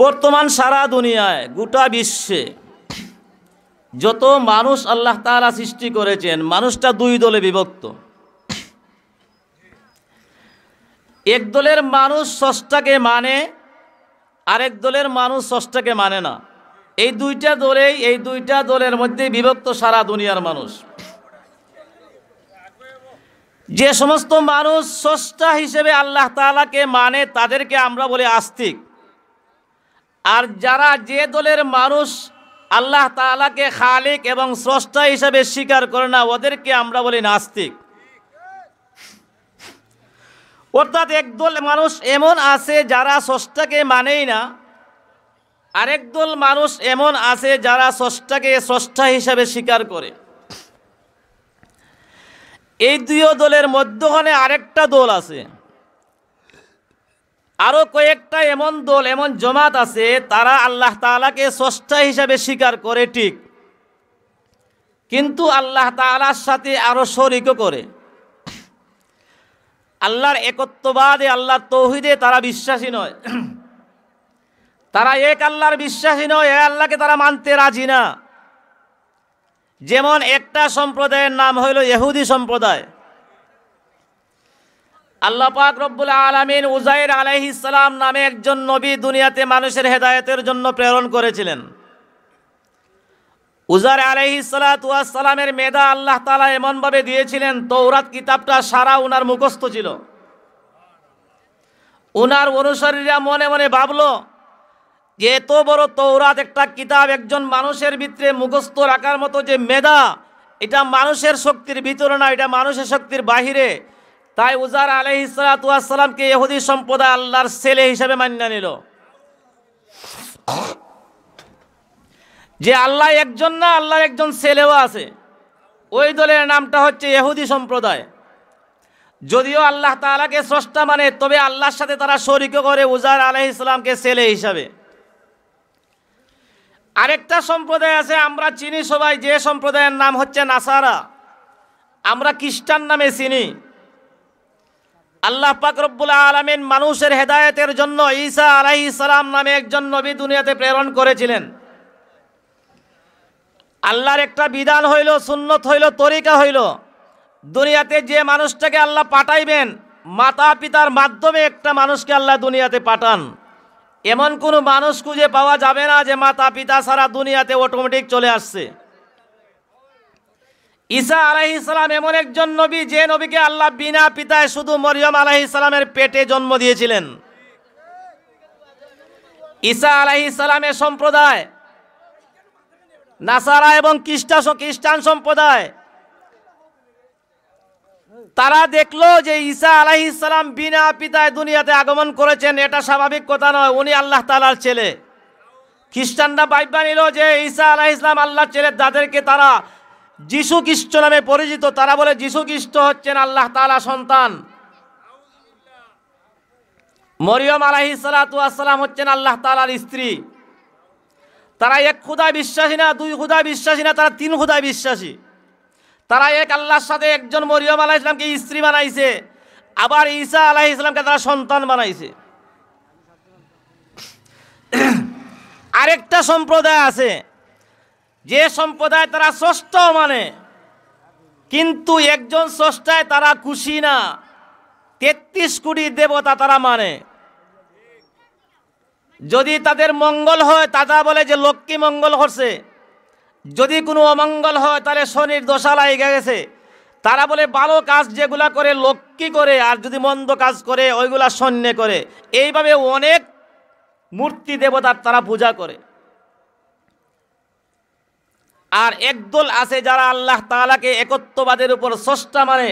বর্তমান সারা দুনিয়ায় গোটা বিশ্বে যত মানুষ আল্লাহ তাআলা সৃষ্টি করেছেন, মানুষটা দুই দলে বিভক্ত। এক দলের মানুষ স্রষ্টাকে মানে, আরেক দলের মানুষ স্রষ্টাকে মানে না। এই দুইটা দলের মধ্যে বিভক্ত সারা দুনিয়ার মানুষ। যে সমস্ত মানুষ স্রষ্টা হিসেবে আল্লাহ তাআলাকে মানে তাদেরকে আমরা বলি আস্তিক। আর যে দলের মানুষ আল্লাহ তাআলাকে খালিক এবং স্রষ্টা হিসেবে স্বীকার করে না, ওদেরকে আমরা বলি নাস্তিক। অর্থাৎ একদল মানুষ এমন আছে যারা স্রষ্টাকে মানেই না, আরেক দল মানুষ এমন আছে যারা স্রষ্টাকে স্রষ্টা হিসেবে স্বীকার করে। এই দুই দলের মধ্যখানে আরেকটা দল আছে, আরো কয়েকটা এমন দল, এমন জমাত আছে, তারা আল্লাহ তাআলাকে স্রষ্টা হিসেবে স্বীকার করে ঠিক, কিন্তু আল্লাহ তাআলার সাথে আরো শরীকও করে। আল্লাহর একত্ববাদে, আল্লাহর তৌহিদে তারা বিশ্বাসী নয়। তারা এক আল্লাহর বিশ্বাসী নয়, এক আল্লাহকে তারা মানতে রাজি না। যেমন একটা সম্প্রদায়ের নাম হইল ইহুদি সম্প্রদায়। আল্লাহ পাক রব্বুল আলামিন উযাইর আলাইহিস সালাম নামে একজন নবী দুনিয়াতে মানুষের হেদায়েতের জন্য প্রেরণ করেছিলেন। উযাইর আলাইহিস সালাতু ওয়াস সালামের মেধা আল্লাহ তাআলা এমনভাবে দিয়েছিলেন, তৌরাত কিতাবটা সারা উনার মুখস্থ ছিল। উনার অনুসারীরা মনে মনে ভাবলো যে এত বড় তৌরাত একটা কিতাব একজন মানুষের ভিতরে মুখস্থ রাখার মতো যে মেধা, এটা মানুষের শক্তির ভিতরে না, এটা মানুষের শক্তির বাহিরে। তাই উযাইর আলাইহিস সালাতু ওয়াস সালামকে ইহুদি সম্প্রদায় আল্লাহর ছেলে হিসেবে মান্য নিল। যে আল্লাহ একজন না, আল্লাহর একজন ছেলেও আছে। ওই দলের নামটা হচ্ছে ইহুদি সম্প্রদায়। যদিও আল্লাহ তাআলাকে স্রষ্টা মানে, তবে আল্লাহর সাথে তারা শরীক করে উযাইর আলাইহিস সালামকে ছেলে হিসাবে। আরেকটা সম্প্রদায় আছে, আমরা চিনি সবাই, যে সম্প্রদায়ের নাম হচ্ছে নাসারা। আমরা খ্রিস্টান নামে চিনি। আল্লাহ পাক রব্বুল আলামিন মানুষের হেদায়েতের জন্য ঈসা আলাইহিস সালাম নামে একজন নবী দুনিয়াতে প্রেরণ করেছিলেন। আল্লাহর একটা বিধান হইল, সুন্নত হইল, তরিকা হইল, দুনিয়াতে যে মানুষটাকে আল্লাহ পাঠাইবেন, মাতা পিতার মাধ্যমে একটা মানুষকে আল্লাহ দুনিয়াতে পাঠান। এমন কোনো মানুষ খুঁজে পাওয়া যাবে না যে মাতা পিতা ছাড়া দুনিয়াতে অটোমেটিক চলে আসছে। ঈসা আলাইহিস সালাম এমন একজন নবী, যে নবীকে আল্লাহ বিনা পিতায় শুধু মরিয়ম আলাইহিস সালামের পেটে জন্ম দিয়েছিলেন। ঈসা আলাইহিস সালামের সম্প্রদায় নাসারা এবং খ্রিস্টান সম্প্রদায়, তারা দেখলো যে ঈসা আলাইহিস সালাম বিনা পিতায় দুনিয়াতে আগমন করেছেন, এটা স্বাভাবিক কথা নয়, উনি আল্লাহ তাআলার ছেলে। খ্রিস্টানরা ভাইবা নিল যে ঈসা আলাইহিস সালাম আল্লাহর ছেলে, যাদেরকে তারা যিশু খ্রিস্ট নামে পরিচিত। তারা বলে যিশু খ্রিস্ট হচ্ছেন আল্লাহ তাআলার সন্তান, মরিয়ম আলাইহিস সালাতু ওয়াস সালাম হচ্ছেন আল্লাহ তাআলার স্ত্রী। তারা এক খোদায় বিশ্বাসী না, দুই খোদায় বিশ্বাসী না, তারা তিন খোদায় বিশ্বাসী। তারা এক আল্লাহর সাথে একজন মরিয়ম আলাইহিস সালামকে স্ত্রী বানাইছে, আবার ঈসা আলাইহিস সালামকে তারা সন্তান বানাইছে। আরেকটা সম্প্রদায় আছে, যে সম্প্রদায় তারা স্রষ্টা মানে, কিন্তু একজন স্রষ্টায় তারা খুশি না, 33 কোটি দেবতা তারা মানে। যদি তাদের মঙ্গল হয় তারা বলে যে লক্ষ্মী মঙ্গল করছে, যদি কোনো অমঙ্গল হয় তাহলে শনির দশা লাগা গেছে। তারা বলে ভালো কাজ যেগুলা করে লক্ষ্মী করে, আর যদি মন্দ কাজ করে ওইগুলা শনি করে। এইভাবে অনেক মূর্তি দেবতার তারা পূজা করে। আর একদল আছে যারা আল্লাহ তাআলাকে একত্ববাদের উপর স্রষ্টা মানে,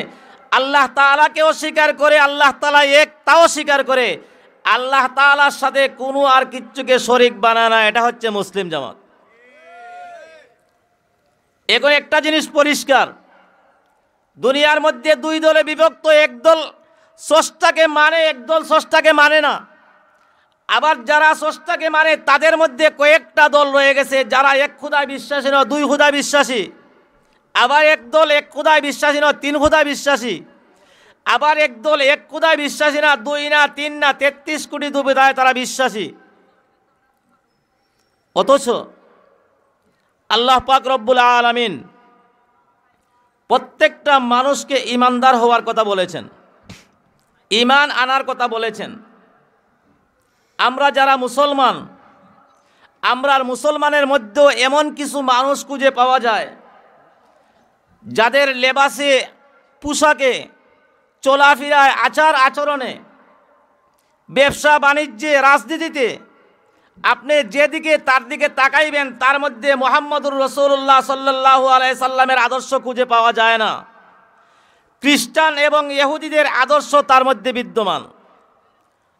আল্লাহ তাআলাকে অস্বীকার করে, আল্লাহ তাআলা এক তাও স্বীকার করে, আল্লাহ তাআলার সাথে কোনো আর কিচ্ছুকে শরীক বানায় না। এটা হচ্ছে মুসলিম জামাত। এখন একটা জিনিস পরিষ্কার, দুনিয়ার মধ্যে দুই দলে বিভক্ত, একদল স্রষ্টাকে মানে, একদল স্রষ্টাকে মানে না। আবার যারা স্রষ্টাকে মানে তাদের মধ্যে কয়েকটা দল রয়ে গেছে যারা এক খোদায় বিশ্বাসী নয়, দুই খোদায় বিশ্বাসী। আবার একদল এক খোদায় বিশ্বাসী নয়, তিন খোদায় বিশ্বাসী। আবার একদল এক খোদায় বিশ্বাসী না, দুই না, তিন না, 33 কোটি দেবতায় তারা বিশ্বাসী। অথচ আল্লাহ পাক রব্বুল আলামিন প্রত্যেকটা মানুষকে ঈমানদার হওয়ার কথা বলেছেন, ঈমান আনার কথা বলেছেন। আমরা যারা মুসলমান, আমরা মুসলমানের মধ্যেও এমন কিছু মানুষ খুঁজে পাওয়া যায় যাদের লেবাসে, পোশাকে, চলাফেরায়, আচার আচরণে, ব্যবসা বাণিজ্যে, রাজনীতিতে আপনি যেদিকে তার দিকে তাকাইবেন তার মধ্যে মুহাম্মদুর রাসূলুল্লাহ সাল্লাল্লাহু আলাইহি সাল্লামের আদর্শ খুঁজে পাওয়া যায় না। খ্রিস্টান এবং ইহুদিদের আদর্শ তার মধ্যে বিদ্যমান।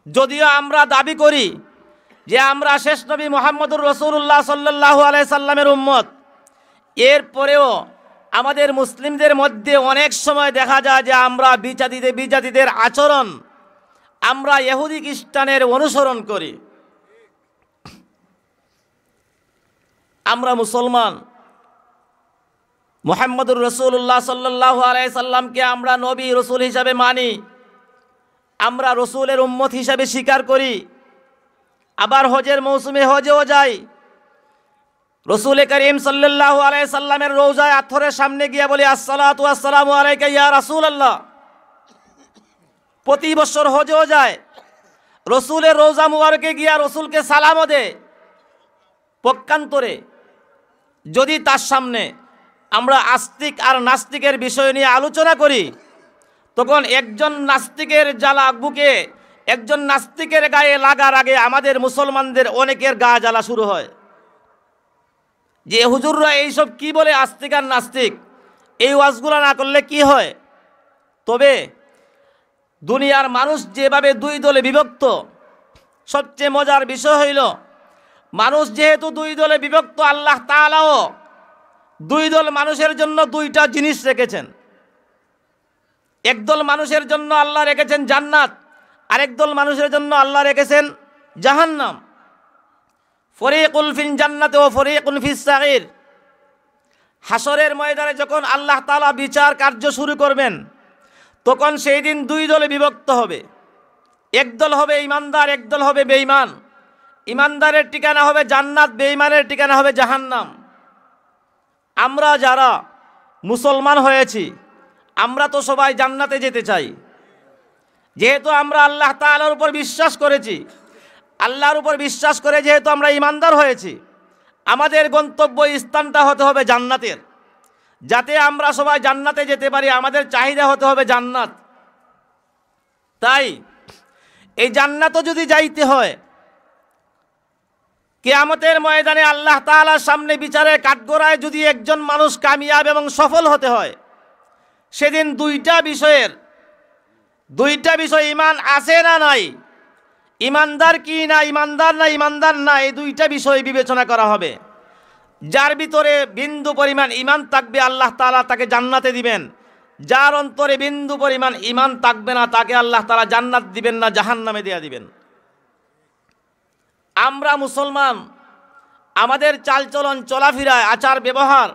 যদিও আমরা দাবি করি যে আমরা শেষ নবী মুহাম্মদুর রাসূলুল্লাহ সাল্লাল্লাহু আলাইহি সাল্লামের উম্মত, এরপরেও আমাদের মুসলিমদের মধ্যে অনেক সময় দেখা যায় যে আমরা বিজাতিদের আচরণ আমরা ইহুদি খ্রিস্টানের অনুসরণ করি। আমরা মুসলমান, মুহাম্মদুর রাসূলুল্লাহ সাল্লাল্লাহু আলাইহি সাল্লামকে আমরা নবী রসুল হিসাবে মানি, আমরা রসুলের উম্মত হিসাবে স্বীকার করি। আবার হজের মৌসুমে হজেও যাই। রসুল করিম সাল্লাল্লাহু আলাইহি সাল্লামের রওজায় আথরের সামনে গিয়ে বলি আসসালাতু আসসালামু আলাইকা ইয়া রাসূলুল্লাহ। প্রতি বছর হজেও যায়, রসুলের রওজা মুবারকে গিয়া রসুলকে সালামও দেয়। পক্ষান্তরে যদি তার সামনে আমরা আস্তিক আর নাস্তিকের বিষয় নিয়ে আলোচনা করি, তখন একজন নাস্তিকের জ্বালা বুকে, একজন নাস্তিকের গায়ে লাগার আগে আমাদের মুসলমানদের অনেকের গা জ্বালা শুরু হয় যে হুজুররা এইসব কি বলে, আস্তিক আর নাস্তিক, এই ওয়াজগুলো না করলে কি হয়। তবে দুনিয়ার মানুষ যেভাবে দুই দলে বিভক্ত, সবচেয়ে মজার বিষয় হইল মানুষ যেহেতু দুই দলে বিভক্ত, আল্লাহ তাআলাও দুই দল মানুষের জন্য দুইটা জিনিস রেখেছেন। একদল মানুষের জন্য আল্লাহ রেখেছেন জান্নাত, আরেক দল মানুষের জন্য আল্লাহ রেখেছেন জাহান্নাম। ফরিকুল ফিল জান্নাতি ওয়া ফরিকুন ফিস সাঈর। হাসরের ময়দানে যখন আল্লাহ তাআলা বিচার কার্য শুরু করবেন, তখন সেই দিন দুই দলে বিভক্ত হবে। একদল হবে ঈমানদার, একদল হবে বেঈমান। ঈমানদারের ঠিকানা হবে জান্নাত, বেঈমানের ঠিকানা হবে জাহান্নাম। আমরা যারা মুসলমান হয়েছি, আমরা তো সবাই জান্নাতে যেতে চাই। যেহেতু আমরা আল্লাহ তাআলার উপর বিশ্বাস করেছি, আল্লাহর উপর বিশ্বাস করে যেহেতু আমরা ঈমানদার হয়েছি, আমাদের গন্তব্য স্থানটা হতে হবে জান্নাতের। যাতে আমরা সবাই জান্নাতে যেতে পারি, আমাদের চাহিদা হতে হবে জান্নাত। তাই এই জান্নাতও যদি যাইতে হয়, কিয়ামতের ময়দানে আল্লাহ তাআলার সামনে বিচারের কাঠগড়ায় যদি একজন মানুষ কামিয়াব এবং সফল হতে হয়, সেদিন দুইটা বিষয় ঈমান আছে না নাই, ঈমানদার কি না ঈমানদার না ঈমানদার না, এই দুইটা বিষয় বিবেচনা করা হবে। যার ভিতরে বিন্দু পরিমাণ ঈমান থাকবে আল্লাহ তাআলা তাকে জান্নাতে দিবেন, যার অন্তরে বিন্দু পরিমাণ ঈমান থাকবে না তাকে আল্লাহ তাআলা জান্নাত দিবেন না, জাহান্নামে দেয়া দিবেন। আমরা মুসলমান, আমাদের চালচলন, চলাফেরায়, আচার ব্যবহার,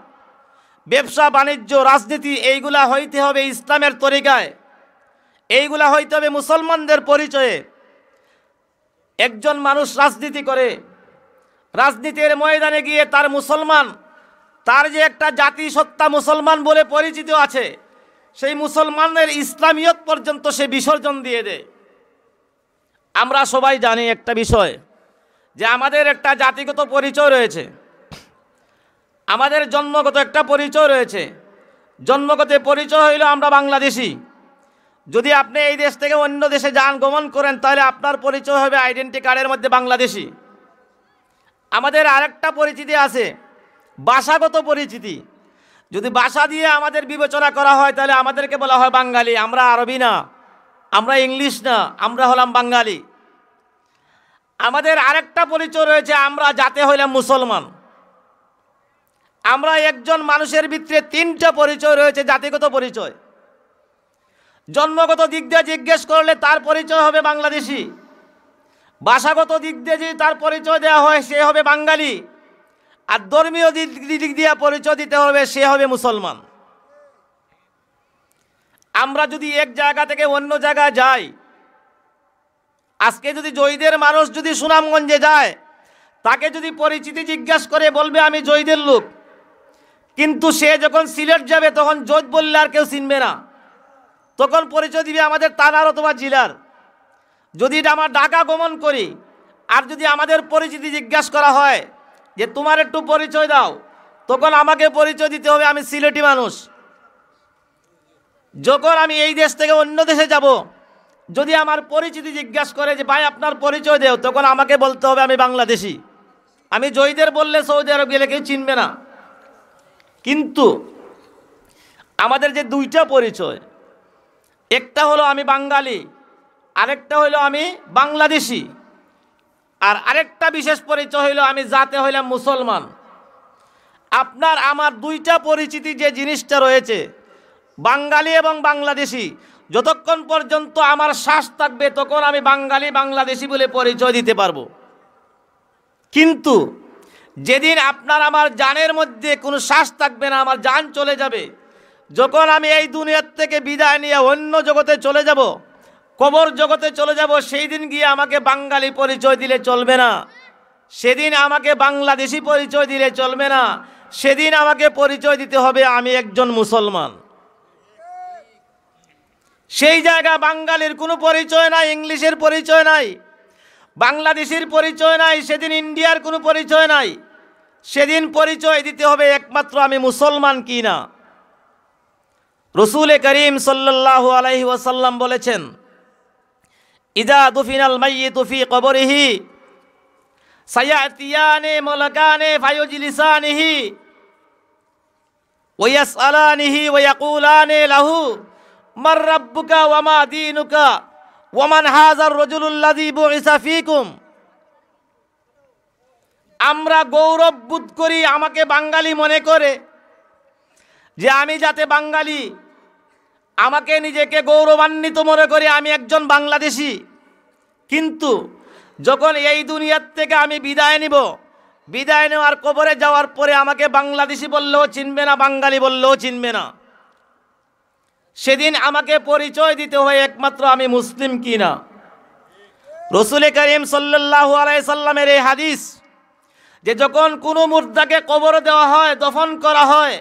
ব্যবসা বাণিজ্য, রাজনীতি এইগুলা হইতে হবে ইসলামের তরিকায়, এইগুলা হইতে হবে মুসলমানদের পরিচয়ে। একজন মানুষ রাজনীতি করে, রাজনীতির ময়দানে গিয়ে তার মুসলমান, তার যে একটা জাতিসত্তা মুসলমান বলে পরিচিত আছে, সেই মুসলমানের ইসলামিয়ত পর্যন্ত সে বিসর্জন দিয়ে দেয়। আমরা সবাই জানি একটা বিষয়, যে আমাদের একটা জাতিগত পরিচয় রয়েছে, আমাদের জন্মগত একটা পরিচয় রয়েছে। জন্মগত পরিচয় হইল আমরা বাংলাদেশি। যদি আপনি এই দেশ থেকে অন্য দেশে যান, গমন করেন, তাহলে আপনার পরিচয় হবে আইডেন্টি কার্ডের মধ্যে বাংলাদেশি। আমাদের আরেকটা পরিচিতি আছে, ভাষাগত পরিচিতি। যদি ভাষা দিয়ে আমাদের বিবেচনা করা হয়, তাহলে আমাদেরকে বলা হয় বাঙালি। আমরা আরবি না, আমরা ইংলিশ না, আমরা হলাম বাঙালি। আমাদের আরেকটা পরিচয় রয়েছে, আমরা জাতে হইলাম মুসলমান। আমরা একজন মানুষের ভিতরে তিনটা পরিচয় রয়েছে, জাতিগত পরিচয়। জন্মগত দিক দিয়ে জিজ্ঞেস করলে তার পরিচয় হবে বাংলাদেশি, ভাষাগত দিক দিয়ে যদি তার পরিচয় দেওয়া হয় সে হবে বাঙালি, আর ধর্মীয় দিক দিয়ে পরিচয় দিতে হবে সে হবে মুসলমান। আমরা যদি এক জায়গা থেকে অন্য জায়গায় যাই, আজকে যদি জয়ীদের মানুষ যদি সুনামগঞ্জে যায়, তাকে যদি পরিচিতি জিজ্ঞাসা করে বলবে আমি জৈদের লোক, কিন্তু সে যখন সিলেট যাবে তখন জৈদ বললে আর কেউ চিনবে না, তখন পরিচয় দিবে আমাদের থানার অথবা জেলার। যদি আমরা ঢাকা গমন করি আর যদি আমাদের পরিচিতি জিজ্ঞাসা করা হয় যে তোমার একটু পরিচয় দাও, তখন আমাকে পরিচয় দিতে হবে আমি সিলেটি মানুষ। যখন আমি এই দেশ থেকে অন্য দেশে যাব, যদি আমার পরিচিতি জিজ্ঞাসা করে যে ভাই আপনার পরিচয় দেও, তখন আমাকে বলতে হবে আমি বাংলাদেশি। আমি জৈদের বললে সৌদি আরব গেলে কেউ চিনবে না। কিন্তু আমাদের যে দুইটা পরিচয়, একটা হলো আমি বাঙালি, আরেকটা হইলো আমি বাংলাদেশি, আর আরেকটা বিশেষ পরিচয় হইলো আমি জাতে হইলাম মুসলমান। আপনার আমার দুইটা পরিচিতি যে জিনিসটা রয়েছে, বাঙালি এবং বাংলাদেশি, যতক্ষণ পর্যন্ত আমার শ্বাস থাকবে তখন আমি বাঙালি বাংলাদেশি বলে পরিচয় দিতে পারবো। কিন্তু যেদিন আপনার আমার জানের মধ্যে কোনো শ্বাস থাকবে না, আমার জান চলে যাবে, যখন আমি এই দুনিয়ার থেকে বিদায় নিয়ে অন্য জগতে চলে যাব, কবর জগতে চলে যাব, সেই দিন গিয়ে আমাকে বাঙালি পরিচয় দিলে চলবে না, সেদিন আমাকে বাংলাদেশি পরিচয় দিলে চলবে না, সেদিন আমাকে পরিচয় দিতে হবে আমি একজন মুসলমান। সেই জায়গা বাঙালির কোনো পরিচয় নাই, ইংলিশের পরিচয় নাই, বাংলাদেশের পরিচয় নাই, সেদিন ইন্ডিয়ার কোনো পরিচয় নাই, সেদিন পরিচয় দিতে হবে একমাত্র আমি মুসলমান কি না। রসুল করিম সাল্লাল্লাহু আলাইহি ওয়াসাল্লাম বলেছেন, ইদা দুফিনাল মাইয়িতু ফি কবরিহি সায়াতিয়ানে মালাকানে ফায়ুজলিসানিহি ওয়া ইয়াসআলানিহি ওয়া ইয়াকুলানি লাহু মার রাব্বুকা ওয়া মা দীনুকা ওয়া মান হাযার রাজুলুল্লাযী বুইসা ফীকুম। আমরা গৌরব বোধ করি, আমাকে বাঙালি মনে করে যে আমি যাতে বাঙালি, আমাকে নিজেকে গৌরবান্বিত মনে করি আমি একজন বাংলাদেশি। কিন্তু যখন এই দুনিয়ার থেকে আমি বিদায় নিব, বিদায় নেওয়ার কবরে যাওয়ার পরে আমাকে বাংলাদেশি বললেও চিনবে না, বাঙালি বললেও চিনবে না। সেদিন আমাকে পরিচয় দিতে হয় একমাত্র আমি মুসলিম কি না। রসুল করিম সাল্লাল্লাহু আলাইহি সাল্লামের এই হাদিস যে যখন কোনো মুর্দাকে কবর দেওয়া হয়, দফন করা হয়,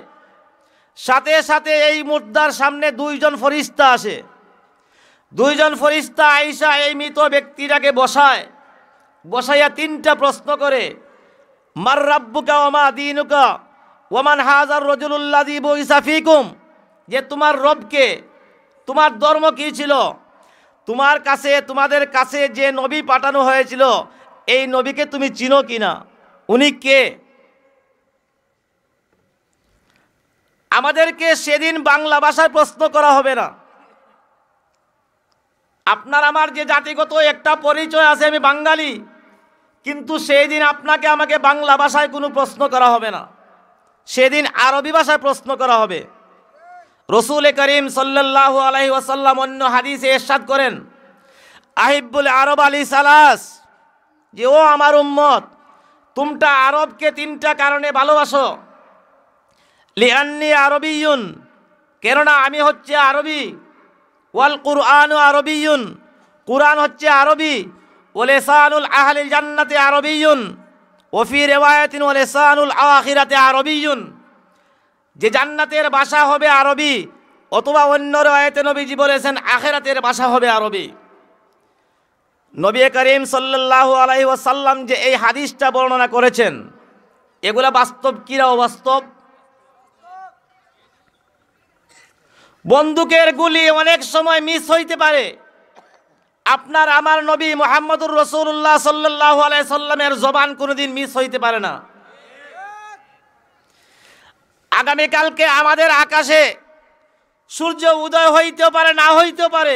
সাথে সাথে এই মুর্দার সামনে দুইজন ফরিস্তা আসে। দুইজন ফরিস্তা আইসা এই মৃত ব্যক্তিটাকে বসায়, বসাইয়া তিনটা প্রশ্ন করে, মার রাব্বুকা ওয়া মা দীনুকা ওয়া মান হাযার রাজুলুল্লাযী বুইসা ফীকুম, যে তোমার রবকে, তোমার ধর্ম কি ছিল, তোমার কাছে, তোমাদের কাছে যে নবী পাঠানো হয়েছিল এই নবীকে তুমি চিনো কিনা, উনি কে। আমাদেরকে সেদিন বাংলা ভাষায় প্রশ্ন করা হবে না। আপনার আমার যে জাতিগত একটা পরিচয় আছে আমি বাঙালি, কিন্তু সেই দিন আপনাকে আমাকে বাংলা ভাষায় কোনো প্রশ্ন করা হবে না, সেদিন আরবি ভাষায় প্রশ্ন করা হবে। রসুল করিম সাল্লাল্লাহু আলাইহি ওয়াসাল্লাম অন্য হাদিসে ইরশাদ করেন, আহিব্বুল আরব আলী সালাস, যে ও আমার উম্মত, তোমরা আরবকে তিনটা কারণে ভালোবাসো। লিআন্নি আরবিয়ুন, কেননা আমি হচ্ছে আরবি। ওয়াল কুরআনু আরবিয়ুন, কুরআন হচ্ছে আরবি। ওয়া লিসানুল আহলিল জান্নাতি আরবিয়ুন ওয়া ফি রিওয়ায়াতিন ওয়া লিসানুল আখিরাতি আরবিয়ুন, যে জান্নাতের ভাষা হবে আরবি, অথবা অন্য রিওয়ায়াতে নবীজি বলেছেন আখিরাতের ভাষা হবে আরবি। নবী করিম সাল্লাল্লাহু আলাইহি ওয়াসাল্লাম যে এই হাদিসটা বর্ণনা করেছেন, এগুলা বাস্তব কিরা অবাস্তব? বন্দুকের গুলি অনেক সময় মিস হইতে পারে, আপনার আমার নবী মুহাম্মদুর রাসূলুল্লাহ সাল্লাল্লাহু আলাইহি সাল্লামের জবান কোনোদিন মিস হইতে পারে না। আগামীকালকে আমাদের আকাশে সূর্য উদয় হইতেও পারে, না হইতেও পারে।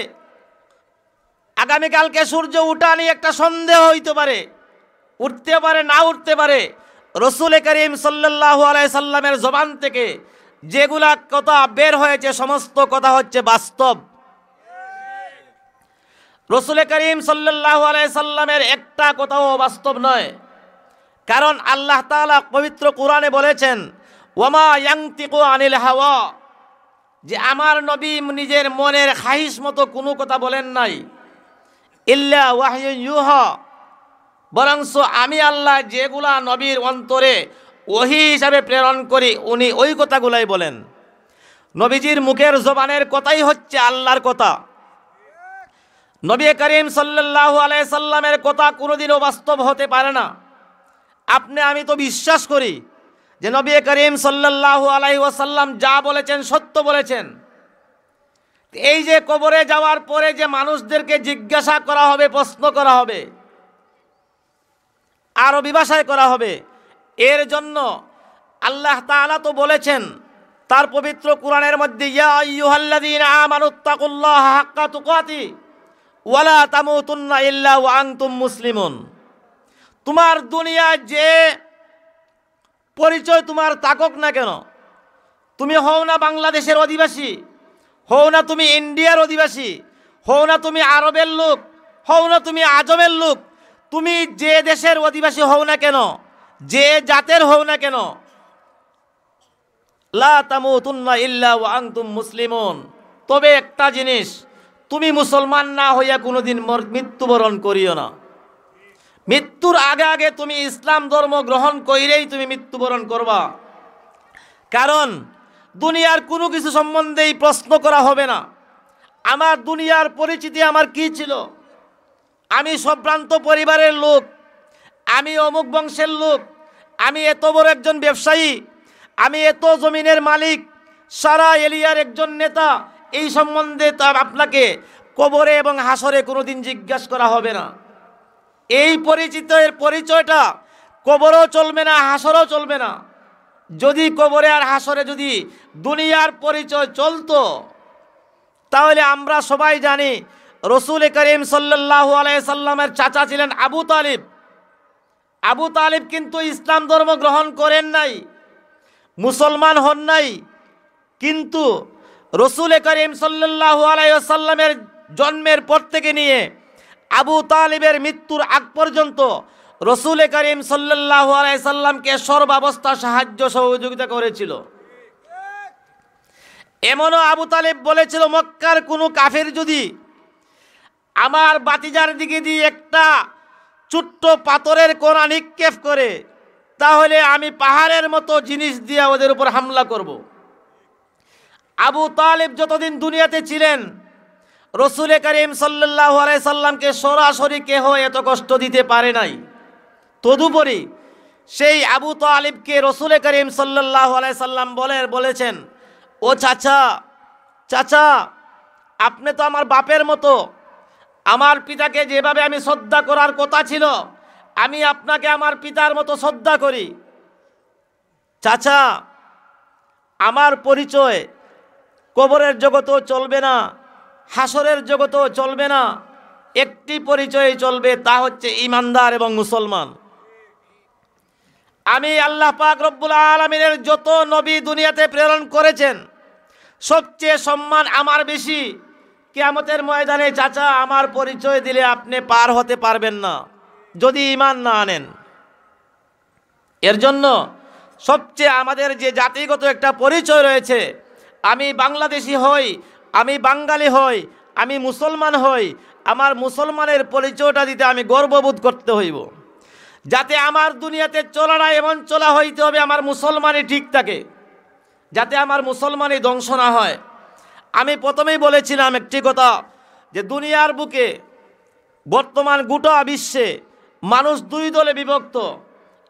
আগামীকালকে সূর্য উঠা নিয়ে একটা সন্দেহ হইতে পারে, উঠতে পারে, না উঠতে পারে। রসুল করিম সাল্লাল্লাহু আলাইহি সাল্লামের জবান থেকে যেগুলা কথা বের হয়েছে সমস্ত কথা হচ্ছে বাস্তব। রসুল করিম সাল্লাল্লাহু আলাইহি সাল্লামের একটা কথাও বাস্তব নয়, কারণ আল্লাহ তাআলা পবিত্র কোরআনে বলেছেন, ওয়ামা ইয়ানতিকু আনিল হাওয়া, যে আমার নবী নিজের মনের খাহিশ মতো কোনো কথা বলেন নাই, ইল্লা ওয়াহয়ুন ইউহা, বরঞ্চ আমি আল্লাহ যেগুলা নবীর অন্তরে ওহী হিসাবে প্রেরণ করি উনি ওই কথাগুলাই বলেন। নবীজির মুখের জবানের কথাই হচ্ছে আল্লাহর কথা। নবী করিম সাল্লাল্লাহু আলাইহি সাল্লামের কথা কোনোদিনও বাস্তব হতে পারে না। আপনি আমি তো বিশ্বাস করি যে নবী করিম সাল্লাল্লাহু আলাইহি ওয়াসাল্লাম যা বলেছেন সত্য বলেছেন। এই যে কবরে যাওয়ার পরে যে মানুষদেরকে জিজ্ঞাসা করা হবে, প্রশ্ন করা হবে, আরবি ভাষায় করা হবে, এর জন্য আল্লাহ তাআলা তো বলেছেন তার পবিত্র কোরআনের মধ্যে, ইয়া আইয়ুহাল্লাযীনা আমানুত্তাকুল্লাহা হাক্কা তুকাতি ওয়ালা তামুতুন্না ইল্লা ওয়া আনতুম মুসলিমুন। তোমার দুনিয়ায় যে পরিচয় তোমার থাকুক না কেন, তুমি হও না বাংলাদেশের অধিবাসী, হও না তুমি ইন্ডিয়ার অধিবাসী, হও না তুমি আরবের লোক, হও না তুমি আজমের লোক, তুমি যে দেশের অধিবাসী হও না কেন, যে জাতের হও না কেন, লা তামুতুন্না ইল্লা ওয়া আনতুম মুসলিমুন, তবে একটা জিনিস, তুমি মুসলমান না হইয়া কোনোদিন মৃত্যুবরণ করিও না। মৃত্যুর আগে আগে তুমি ইসলাম ধর্ম গ্রহণ কইরেই তুমি মৃত্যুবরণ করবা। কারণ দুনিয়ার কোনো কিছু সম্বন্ধেই প্রশ্ন করা হবে না। আমার দুনিয়ার পরিচিতি আমার কি ছিল, আমি সম্ভ্রান্ত পরিবারের লোক, আমি অমুক বংশের লোক, আমি এত বড় একজন ব্যবসায়ী, আমি এত জমিনের মালিক, সারা এলিয়ার একজন নেতা, এই সম্বন্ধে তো আপনাকে কবরে এবং হাসরে কোনোদিন জিজ্ঞাসা করা হবে না। এই পরিচিতের পরিচয়টা কবরও চলবে না, হাসরেও চলবে না। যদি কবরে আর হাসরে যদি দুনিয়ার পরিচয় চলতো, তাহলে আমরা সবাই জানি রসুল করিম সাল্লাল্লাহু আলাইহি সাল্লামের চাচা ছিলেন আবু তালিব। আবু তালিব কিন্তু ইসলাম ধর্ম গ্রহণ করেন নাই, মুসলমান হন নাই, কিন্তু রসুল করিম সাল্লাল্লাহু আলাইহি সাল্লামের জন্মের পর থেকে নিয়ে আবু তালিবের মৃত্যুর আগ পর্যন্ত রসুল করিম সাল্লাল্লাহু আলাইহি সাল্লামকে সর্বাবস্থা সাহায্য সহযোগিতা করেছিল। এমনও আবু তালিব বলেছিল, মক্কার কোনো কাফের যদি আমার বাতিজার দিকে দিয়ে একটা ছোট্ট পাথরের কোনা নিক্ষেপ করে, তাহলে আমি পাহাড়ের মতো জিনিস দিয়ে ওদের উপর হামলা করব। আবু তালিব যতদিন দুনিয়াতে ছিলেন রসুল করিম সাল্লাল্লাহু আলাইহি সাল্লামকে সরাসরি কেহ এত কষ্ট দিতে পারে নাই। তদুপরি সেই আবু তালিবকে রসুল করিম সাল্লাল্লাহু আলাইহি সাল্লাম বলেছেন, ও চাচা, চাচা আপনি তো আমার বাপের মতো, আমার পিতাকে যেভাবে আমি শ্রদ্ধা করার কথা ছিল, আমি আপনাকে আমার পিতার মতো শ্রদ্ধা করি। চাচা, আমার পরিচয় কবরের জগতেও চলবে না, হাসরের জগতেও চলবে না, একটি পরিচয় চলবে, তা হচ্ছে ঈমানদার এবং মুসলমান। আমি আল্লাহ পাক রব্বুল আলামিনের যত নবী দুনিয়াতে প্রেরণ করেছেন, সবচেয়ে সম্মান আমার বেশি। কিয়ামতের ময়দানে চাচা আমার পরিচয় দিলে আপনি পার হতে পারবেন না যদি ঈমান না আনেন। এর জন্য সবচেয়ে আমাদের যে জাতিগত একটা পরিচয় রয়েছে, আমি বাংলাদেশি হই, আমি বাঙালি হই, আমি মুসলমান হই, আমার মুসলমানের পরিচয়টা দিতে আমি গর্ববোধ করতে হইব। যাতে আমার দুনিয়াতে চলাটা এমন চলা হইতে হবে আমার মুসলমানই ঠিক থাকে, যাতে আমার মুসলমানই ধ্বংস না হয়। আমি প্রথমেই বলেছিলাম একটি কথা, যে দুনিয়ার বুকে বর্তমান গোটা বিশ্বে মানুষ দুই দলে বিভক্ত।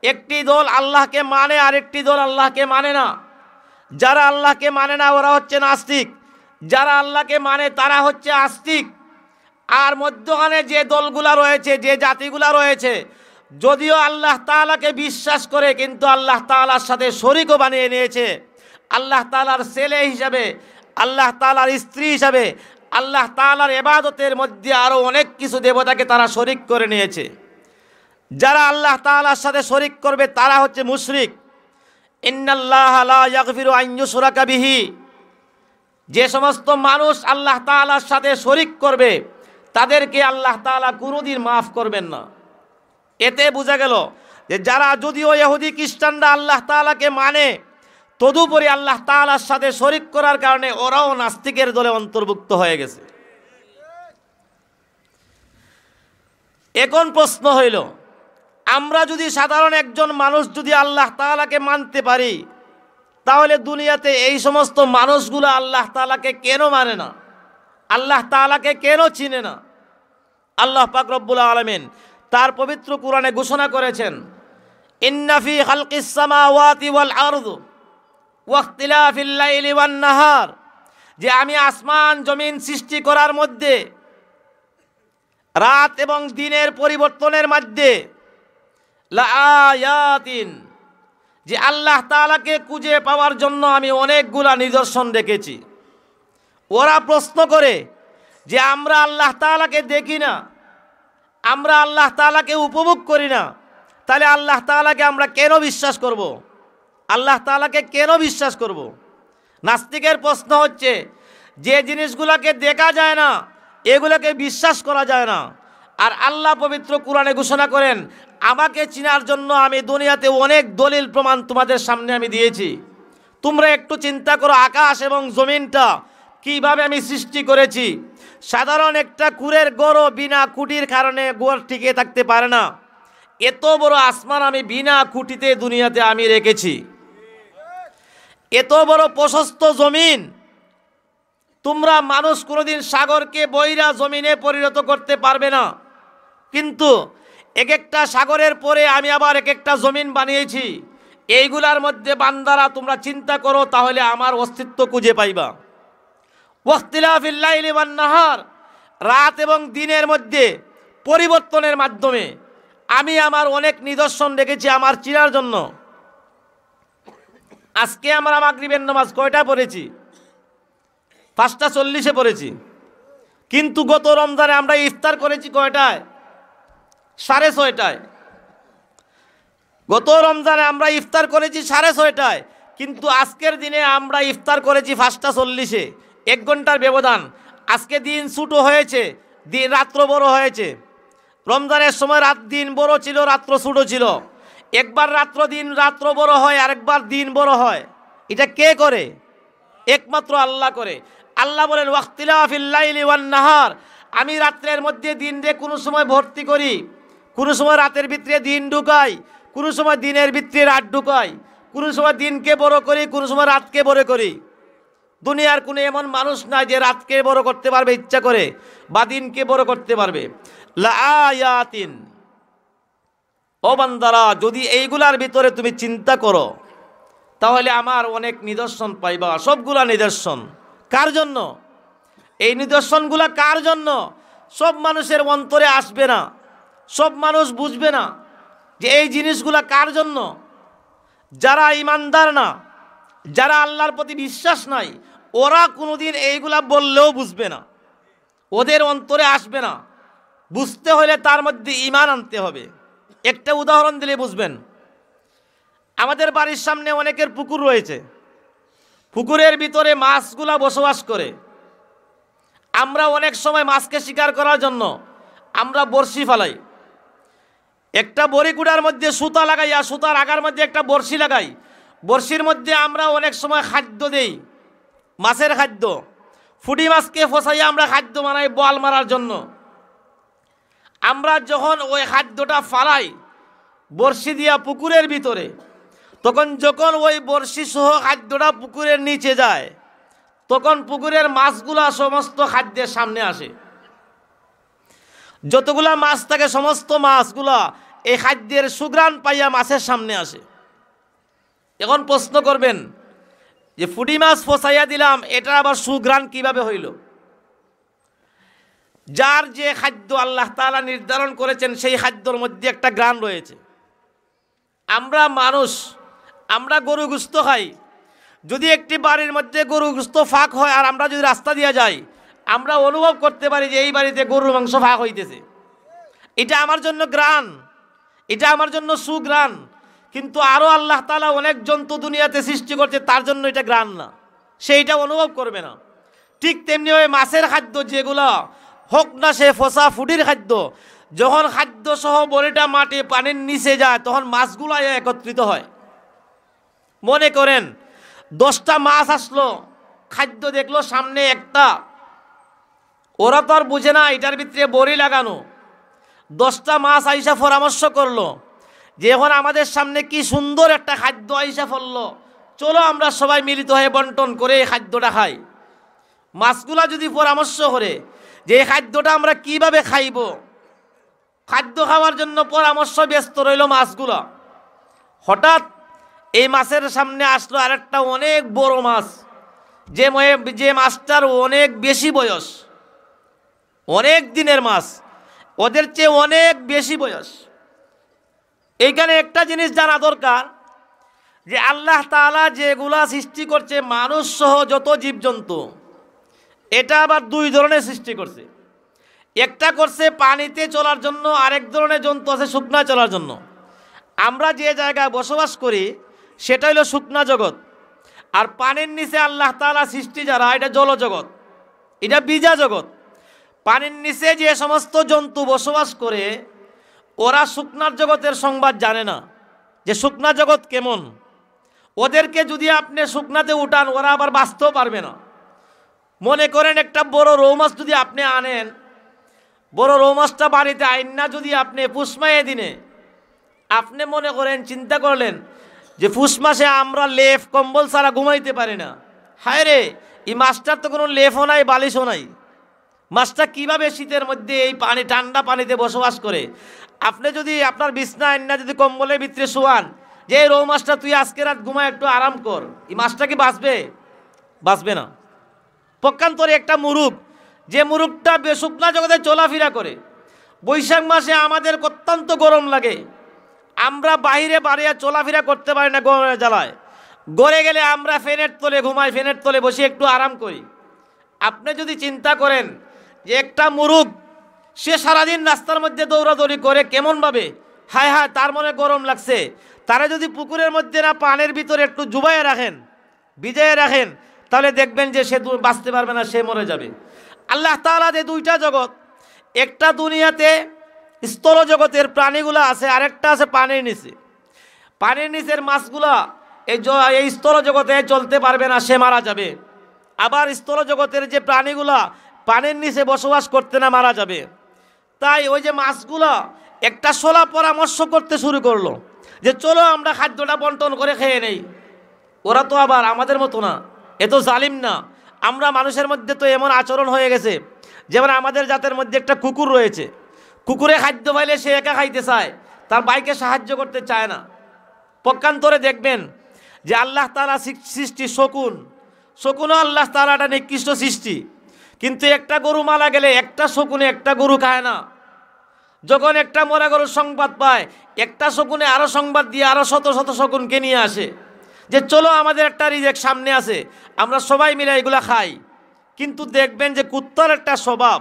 একটি দল আল্লাহকে মানে, আরেকটি দল আল্লাহকে মানে না। যারা আল্লাহকে মানে না ওরা হচ্ছে নাস্তিক, যারা আল্লাহকে মানে তারা হচ্ছে আস্তিক। আর মধ্যখানে যে দলগুলা রয়েছে, যে জাতিগুলা রয়েছে, যদিও আল্লাহ তাআলাকে বিশ্বাস করে কিন্তু আল্লাহ তাআলার সাথে শরীকও বানিয়ে নিয়েছে। আল্লাহ তাআলার ছেলে হিসাবে, আল্লাহ তাআলার স্ত্রী হিসাবে, আল্লাহ তাআলার ইবাদতের মধ্যে আরও অনেক কিছু দেবতাকে তারা শরীক করে নিয়েছে। যারা আল্লাহ তাআলার সাথে শরীক করবে তারা হচ্ছে মুশরিক। ইন্নাল্লাহা লা ইয়াগফিরু আন ইউশরাকা বিহি, যে সমস্ত মানুষ আল্লাহ তাআলার সাথে শরীক করবে তাদেরকে আল্লাহ তাআলা কোনোদিন মাফ করবেন না। এতে বোঝা গেল যে যারা যদিও ইহুদি খ্রিস্টানরা আল্লাহ তাআলাকে মানে, তদুপরি আল্লাহ তাআলার সাথে শরীক করার কারণে ওরাও নাস্তিকের দলে অন্তর্ভুক্ত হয়ে গেছে। এখন প্রশ্ন হইল, আমরা যদি সাধারণ একজন মানুষ যদি আল্লাহ তাআলাকে মানতে পারি, তাহলে দুনিয়াতে এই সমস্ত মানুষগুলো আল্লাহ তাআলাকে কেন মানে না, আল্লাহ তাআলাকে কেন চিনে না? আল্লাহ পাক রব্বুল আলামিন তার পবিত্র কোরআনে ঘোষণা করেছেন, ইন্না ফি খালকিস সামাওয়াতি ওয়াল আরদ ওয়া ইখতিলাফিল লাইলি ওয়ান নাহার, যে আমি আসমান জমিন সৃষ্টি করার মধ্যে, রাত এবং দিনের পরিবর্তনের মধ্যে, লা আয়াতিন, যে আল্লাহ তাআলাকে খুঁজে পাওয়ার জন্য আমি অনেকগুলা নিদর্শন রেখেছি। ওরা প্রশ্ন করে যে আমরা আল্লাহ তাআলাকে দেখি না, আমরা আল্লাহ তাআলাকে উপভোগ করি না, তাহলে আল্লাহ তাআলাকে আমরা কেন বিশ্বাস করব? আল্লাহ তাআলাকে কেন বিশ্বাস করব? নাস্তিকের প্রশ্ন হচ্ছে, যে জিনিসগুলোকে দেখা যায় না এগুলোকে বিশ্বাস করা যায় না। আর আল্লাহ পবিত্র কোরআনে ঘোষণা করেন, আমাকে চিনার জন্য আমি দুনিয়াতে অনেক দলিল প্রমাণ তোমাদের সামনে আমি দিয়েছি। তোমরা একটু চিন্তা করো, আকাশ এবং জমিনটা কিভাবে আমি সৃষ্টি করেছি। সাধারণ একটা কুড়ের গড় বিনা খুঁটির কারণে গড় টিকে থাকতে পারে না। এত বড় আসমান আমি বিনা খুঁটিতে দুনিয়াতে আমি রেখেছি। এত বড় প্রশস্ত জমিন, তোমরা মানুষ কোনোদিন সাগরকে বইরা জমিনে পরিণত করতে পারবে না। কিন্তু এক একটা সাগরের পরে আমি আবার এক একটা জমিন বানিয়েছি। এইগুলার মধ্যে বান্দারা তোমরা চিন্তা করো, তাহলে আমার অস্তিত্ব খুঁজে পাইবা। ওয়াখতিলাফিল লাইলি ওয়ান নাহার, রাত এবং দিনের মধ্যে পরিবর্তনের মাধ্যমে আমি আমার অনেক নিদর্শন রেখেছি আমার চিনার জন্য। আজকে আমরা মাগরিবের নামাজ কয়টা পড়েছি? 5:40 পড়েছি। কিন্তু গত রমজানে আমরা ইফতার করেছি কয়টায়? 6:30টায়। গত রমজানে আমরা ইফতার করেছি 6:30টায়, কিন্তু আজকের দিনে আমরা ইফতার করেছি 5:40। 1 ঘন্টার ব্যবধান। আজকে দিন ছোটো হয়েছে, দিন রাত্র বড় হয়েছে। রমজানের সময় দিন বড় ছিল, রাত্র ছোটো ছিল। একবার রাত্র বড় হয়, আরেকবার দিন বড় হয়। এটা কে করে? একমাত্র আল্লাহ করে। আল্লাহ বলেন, ওয়াখতিলাফিল লাইলি ওয়ান নাহার, আমি রাত্রের মধ্যে দিনকে কোনো সময় ভর্তি করি, কোনো সময় রাতের ভিতরে দিন ঢুকাই, কোনো সময় দিনের ভিতরে রাত ঢুকাই, কোনো সময় দিনকে বড় করি, কোনো সময় রাতকে বড় করি। দুনিয়ার কোনো এমন মানুষ নাই যে রাতকে বড় করতে পারবে ইচ্ছা করে, বা দিনকে বড় করতে পারবে। লা আয়াতিন, ও বান্দারা, যদি এইগুলার ভিতরে তুমি চিন্তা করো, তাহলে আমার অনেক নিদর্শন পাইবা। সবগুলা নিদর্শন কার জন্য? এই নিদর্শনগুলা কার জন্য? সব মানুষের অন্তরে আসবে না, সব মানুষ বুঝবে না যে এই জিনিসগুলা কার জন্য। যারা ইমানদার না, যারা আল্লাহর প্রতি বিশ্বাস নাই, ওরা কোনোদিন এইগুলা বললেও বুঝবে না, ওদের অন্তরে আসবে না। বুঝতে হলে তার মধ্যে ঈমান আনতে হবে। একটা উদাহরণ দিলে বুঝবেন। আমাদের বাড়ির সামনে অনেকের পুকুর রয়েছে, পুকুরের ভিতরে মাছগুলা বসবাস করে। আমরা অনেক সময় মাছকে শিকার করার জন্য আমরা বড়শি ফালাই। একটা বড়িকুড়ার মধ্যে সুতা লাগাইয়া সুতার আগার মধ্যে একটা বড়শি লাগাই। বড়শির মধ্যে আমরা অনেক সময় খাদ্য দেই, মাছের খাদ্য। ফুটি মাছকে ফসাইয়া আমরা খাদ্য বানাই বল মারার জন্য। আমরা যখন ওই খাদ্যটা ফালাই বড়শি দিয়া পুকুরের ভিতরে, তখন যখন ওই বড়শি সহ খাদ্যটা পুকুরের নিচে যায়, তখন পুকুরের মাছগুলা সমস্ত খাদ্যের সামনে আসে। যতগুলা মাছ থাকে সমস্ত মাছগুলা এই খাদ্যের সুঘ্রাণ পাইয়া মাছের সামনে আসে। এখন প্রশ্ন করবেন যে ফুটি মাছ ফসাইয়া দিলাম, এটা আবার সুঘ্রাণ কিভাবে হইল? যার যে খাদ্য আল্লাহ তাআলা নির্ধারণ করেছেন সেই খাদ্যর মধ্যে একটা ঘ্রাণ রয়েছে। আমরা মানুষ, আমরা গরু গোশত খাই। যদি একটি বাড়ির মধ্যে গরু গোশত ফাঁক হয় আর আমরা যদি রাস্তা দিয়ে যাই, আমরা অনুভব করতে পারি যে এই বাড়িতে গরুর মাংস ফাঁক হইতেছে। এটা আমার জন্য ঘ্রাণ, এটা আমার জন্য সুঘ্রাণ। কিন্তু আরও আল্লাহ তাআলা অনেক জন্তু দুনিয়াতে সৃষ্টি করছে, তার জন্য এটা ঘ্রাণ না, সেইটা অনুভব করবে না। ঠিক তেমনিভাবে মাছের খাদ্য যেগুলো হোক না সে ফসা ফুটির খাদ্য, যখন খাদ্য সহ বড়িটা মাটি পানির নিচে যায় তখন মাছগুলো একত্রিত হয়। মনে করেন 10টা মাছ আসলো, খাদ্য দেখলো সামনে একটা, ওরা তো আর বুঝে না এটার ভিতরে বড়ি লাগানো। 10টা মাছ আইসা পরামর্শ করলো যে এখন আমাদের সামনে কি সুন্দর একটা খাদ্য আইসা পড়ল, চলো আমরা সবাই মিলিত হয়ে বন্টন করে এই খাদ্যটা খাই। মাছগুলা যদি পরামর্শ করে যে এই খাদ্যটা আমরা কিভাবে খাইব, খাদ্য খাওয়ার জন্য পরামর্শ ব্যস্ত রইল মাছগুলা। হঠাৎ এই মাছের সামনে আসলো আরেকটা অনেক বড় মাছ, যে মাছটার অনেক বেশি বয়স, অনেক দিনের মাছ, ওদের চেয়ে অনেক বেশি বয়স। এইখানে একটা জিনিস জানা দরকার যে আল্লাহ তাআলা যেগুলা সৃষ্টি করছে মানুষ সহ যত জীবজন্তু, এটা আবার দুই ধরনের সৃষ্টি করছে। একটা করছে পানিতে চলার জন্য, আরেক ধরনের জন্তু আছে শুকনা চলার জন্য। আমরা যে জায়গায় বসবাস করি সেটা হলো শুকনা জগৎ, আর পানির নিচে আল্লাহ তাআলা সৃষ্টি যারা, এটা জলজগৎ, এটা বীজা জগৎ। পানির নিচে যে সমস্ত জন্তু বসবাস করে ওরা শুকনার জগতের সংবাদ জানে না যে শুকনা জগৎ কেমন। ওদেরকে যদি আপনি শুকনাতে উঠান ওরা আবার বাঁচতেও পারবে না। মনে করেন একটা বড় রৌ মাছ যদি আপনি আনেন, বড় রৌ মাছটা বাড়িতে আইন না যদি আপনি পুষ মাসে দিনে, আপনি মনে করেন চিন্তা করলেন যে পুষ মাসে আমরা লেপ কম্বল ছাড়া ঘুমাইতে পারি না। হায় রে, এই মাছটার তো কোনো লেপও নাই, বালিশও নাই। মাছটা কিভাবে শীতের মধ্যে এই পানি, ঠান্ডা পানিতে বসবাস করে? আপনি যদি আপনার বিছনা আইন না যদি কম্বলের ভিতরে শোয়ান যে এই রৌ মাছটা তুই আজকে রাত ঘুমায় একটু আরাম কর, এই মাছটা কি বাঁচবে? বাঁচবে না। পক্ষান্তরে একটা মুরুগ, যে মুরুগটা শুকনা জগতে চলাফেরা করে, বৈশাখ মাসে আমাদের অত্যন্ত গরম লাগে, আমরা বাইরে বাড়িয়ে চলাফেরা করতে পারি না গরমের জ্বালায়। গড়ে গেলে আমরা ফ্যানের তলে ঘুমাই, ফ্যানের তলে বসে একটু আরাম করি। আপনি যদি চিন্তা করেন যে একটা মুরুগ সে সারাদিন রাস্তার মধ্যে দৌড়াদৌড়ি করে কেমনভাবে, হায় হায় তার মনে গরম লাগছে, তারা যদি পুকুরের মধ্যে না পানের ভিতরে একটু ডুবাইয়ে রাখেন, ভিজাইয়ে রাখেন, তাহলে দেখবেন যে সে বাঁচতে পারবে না, সে মরে যাবে। আল্লাহ তাআলা যে দুইটা জগৎ, একটা দুনিয়াতে স্থল জগতের প্রাণীগুলো আছে, আরেকটা আছে পানির নিচে। পানির নিচের মাছগুলা এই স্থল জগতে চলতে পারবে না, সে মারা যাবে। আবার স্থল জগতের যে প্রাণীগুলা পানির নিচে বসবাস করতে না, মারা যাবে। তাই ওই যে মাছগুলা একটা সোলা পরামর্শ করতে শুরু করলো যে চলো আমরা খাদ্যটা বন্টন করে খেয়ে নেই। ওরা তো আবার আমাদের মতো না, এত জালিম না। আমরা মানুষের মধ্যে তো এমন আচরণ হয়ে গেছে, যেমন আমাদের জাতের মধ্যে একটা কুকুর রয়েছে, কুকুরে খাদ্য পাইলে সে একা খাইতে চায়, তার ভাইকে সাহায্য করতে চায় না। পক্ষান্তরে দেখবেন যে আল্লাহ তাআলা সৃষ্টি শকুন, শকুনও আল্লাহ তাআলা একটা নিকৃষ্ট সৃষ্টি, কিন্তু একটা গরু মারা গেলে একটা শকুনে একটা গরু খায় না। যখন একটা মরা গরুর সংবাদ পায়, একটা শকুনে আরও সংবাদ দিয়ে আরও শত শত শকুনকে নিয়ে আসে যে চলো আমাদের একটা রিজেক সামনে আছে, আমরা সবাই মিলে এগুলা খাই। কিন্তু দেখবেন যে কুত্তার একটা স্বভাব,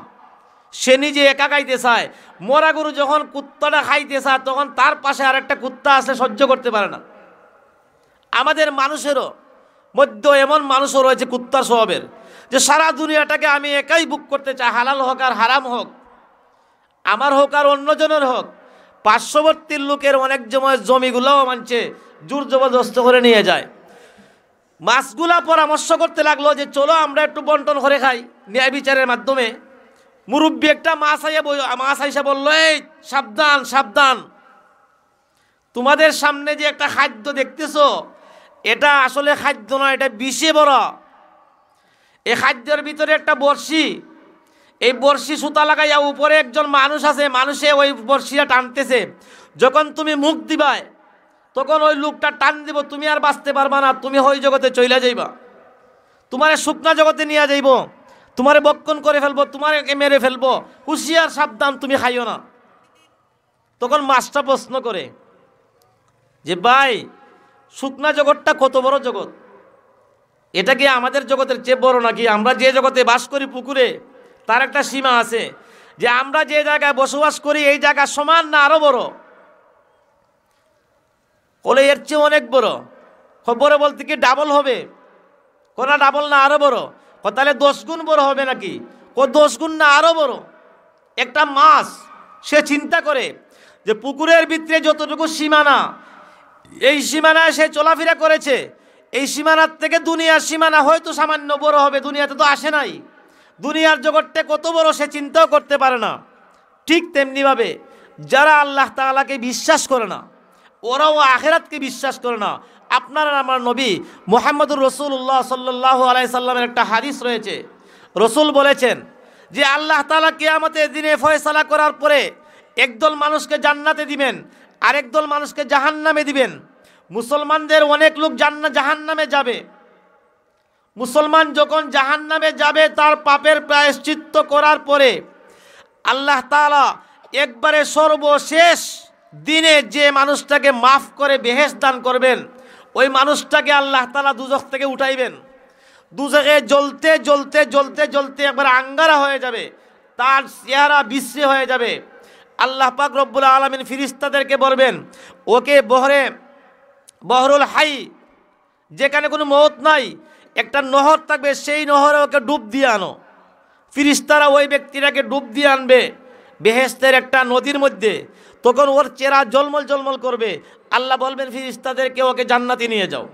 সে নিজে একা খাইতে চায়। মরা গরু যখন কুত্তাটা খাইতে চায় তখন তার পাশে আরেকটা কুত্তা আসলে সহ্য করতে পারে না। আমাদের মানুষেরও মধ্যে এমন মানুষও রয়েছে কুত্তার স্বভাবের, যে সারা দুনিয়াটাকে আমি একাই বুক করতে চাই, হালাল হোক আর হারাম হোক, আমার হোক আর অন্যজনের হোক। পার্শ্ববর্তী লোকের অনেক সময় জমিগুলোও মানছে, জোর জবরদস্ত করে নিয়ে যায়। মাছগুলা পরামর্শ করতে লাগলো যে চলো আমরা একটু বন্টন করে খাই ন্যায় বিচারের মাধ্যমে। মুরব্বী একটা মাছ আইসা বললো, এই সাবধান সাবধান, তোমাদের সামনে যে একটা খাদ্য দেখতেছো এটা আসলে খাদ্য নয়, এটা বিষে ভরা। এই খাদ্যের ভিতরে একটা বড়শি, এই বড়শি সুতা লাগাইয়া উপরে একজন মানুষ আছে, মানুষে ওই বড়শিটা টানতেছে। যখন তুমি মুখ দিবাই তখন ওই লোকটা টান দিব, তুমি আর বাঁচতে পারবা না, তুমি ওই জগতে চইলা যাইবা, তোমারে শুকনা জগতে নিয়ে যাইব, তোমারে বক্ষণ করে ফেলবো, তোমারে মেরে ফেলবো, হুঁশিয়ার সাবধান, তুমি খাইও না। তখন মাছটা প্রশ্ন করে যে ভাই, শুকনা জগৎটা কত বড় জগৎ, এটা কি আমাদের জগতের চেয়ে বড় নাকি? আমরা যে জগতে বাস করি পুকুরে, তার একটা সীমা আছে, যে আমরা যে জায়গায় বসবাস করি এই জায়গা সমান না আরো বড়? বলে এর চেয়ে অনেক বড়। বড় বলতে কি ডাবল হবে? কোনা ডাবল না আরো বড়? তাহলে 10 গুণ বড় হবে নাকি? 10 গুণ না আরো বড়। একটা মাছ সে চিন্তা করে যে পুকুরের ভিতরে যতটুকু সীমানা, এই সীমানায় সে চলাফেরা করেছে, এই সীমানার থেকে দুনিয়ার সীমানা হয়তো সামান্য বড় হবে, দুনিয়াতে তো আসে নাই, দুনিয়ার জগৎটা কত বড় সে চিন্তাও করতে পারে না। ঠিক তেমনিভাবে যারা আল্লাহ তাআলাকে বিশ্বাস করে না, ওরাও আখিরাতকে বিশ্বাস করে না। আপনার আমার নবী মুহাম্মদুর রাসূলুল্লাহ সাল্লাল্লাহু আলাইহি সাল্লামের একটা হাদিস রয়েছে। রসুল বলেছেন যে আল্লাহ তাআলা কিয়ামতের দিনে ফয়সালা করার পরে একদল মানুষকে জান্নাতে দিবেন, আরেক দল মানুষকে জাহান্নামে দিবেন। মুসলমানদের অনেক লোক জাহান্নামে যাবে। মুসলমান যখন জাহান্নামে যাবে, তার পাপের প্রায়শ্চিত্ত করার পরে আল্লাহ তাআলা একবারে সর্বশেষ দিনে যে মানুষটাকে মাফ করে বেহেশত দান করবেন, ওই মানুষটাকে আল্লাহ তাআলা দুজখ থেকে উঠাইবেন। দুজখে জ্বলতে জ্বলতে জ্বলতে জ্বলতে একবার আঙ্গারা হয়ে যাবে, তার চেহারা বিশ্রী হয়ে যাবে। আল্লাহ পাক রব্বুল আলামিন ফেরেশতাদেরকে বলবেন, ওকে বহরুল হাই, যেখানে কোনো মওত নাই, একটা নহর থাকবে, সেই নহরে ওকে ডুব দিয়ে আনো। ফেরেশতারা ওই ব্যক্তিটাকে ডুব দিয়ে আনবে বেহেশতের একটা নদীর মধ্যে। তখন ওর চেহারা জলমল জলমল করবে। আল্লাহ বলবেন ফেরেশতাদেরকে, ওকে জান্নাতে নিয়ে যাও।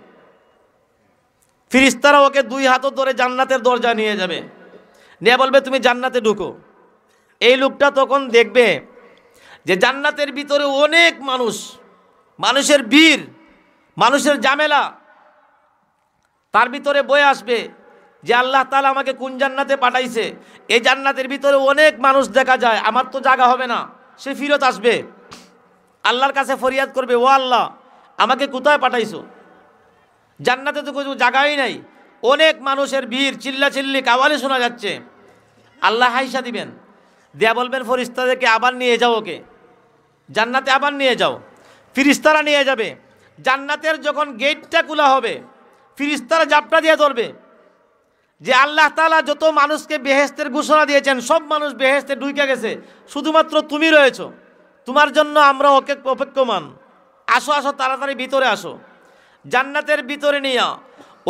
ফেরেশতারা ওকে দুই হাত ধরে জান্নাতের দরজা নিয়ে যাবে, নিয়ে বলবে তুমি জান্নাতে ঢুকো। এই লোকটা তখন দেখবে যে জান্নাতের ভিতরে অনেক মানুষ, মানুষের ভিড়, মানুষের ঝামেলা। তার ভিতরে বয়ে আসবে যে আল্লাহ তাআলা আমাকে কোন জান্নাতে পাঠাইছে। এই জান্নাতের ভিতরে অনেক মানুষ দেখা যায়, আমার তো জায়গা হবে না। সে ফিরত আসবে, আল্লাহর কাছে ফরিয়াদ করবে, ও আল্লাহ আমাকে কোথায় পাঠাইছো? জান্নাতে তো কোনো জায়গাই নাই, অনেক মানুষের ভিড়, চিল্লাচিল্লি, কাওয়ালি শোনা যাচ্ছে। আল্লাহ হাইসা দিবেন, দেয়া বলবেন ফেরেশতাদেরকে আবার নিয়ে যাও, ওকে জান্নাতে আবার নিয়ে যাও। ফেরেশতারা নিয়ে যাবে। জান্নাতের যখন গেটটা খোলা হবে, ফেরেশতারা জাপটা দিয়ে ধরবে যে আল্লাহ তাআলা যত মানুষকে বেহেশতের ঘোষণা দিয়েছেন, সব মানুষ বেহেশতে ঢুকে গেছে, শুধুমাত্র তুমি রয়েছো। তোমার জন্য আমরা অপেক্ষমান। আসো আসো, তাড়াতাড়ি ভিতরে আসো। জান্নাতের ভিতরে নিয়ে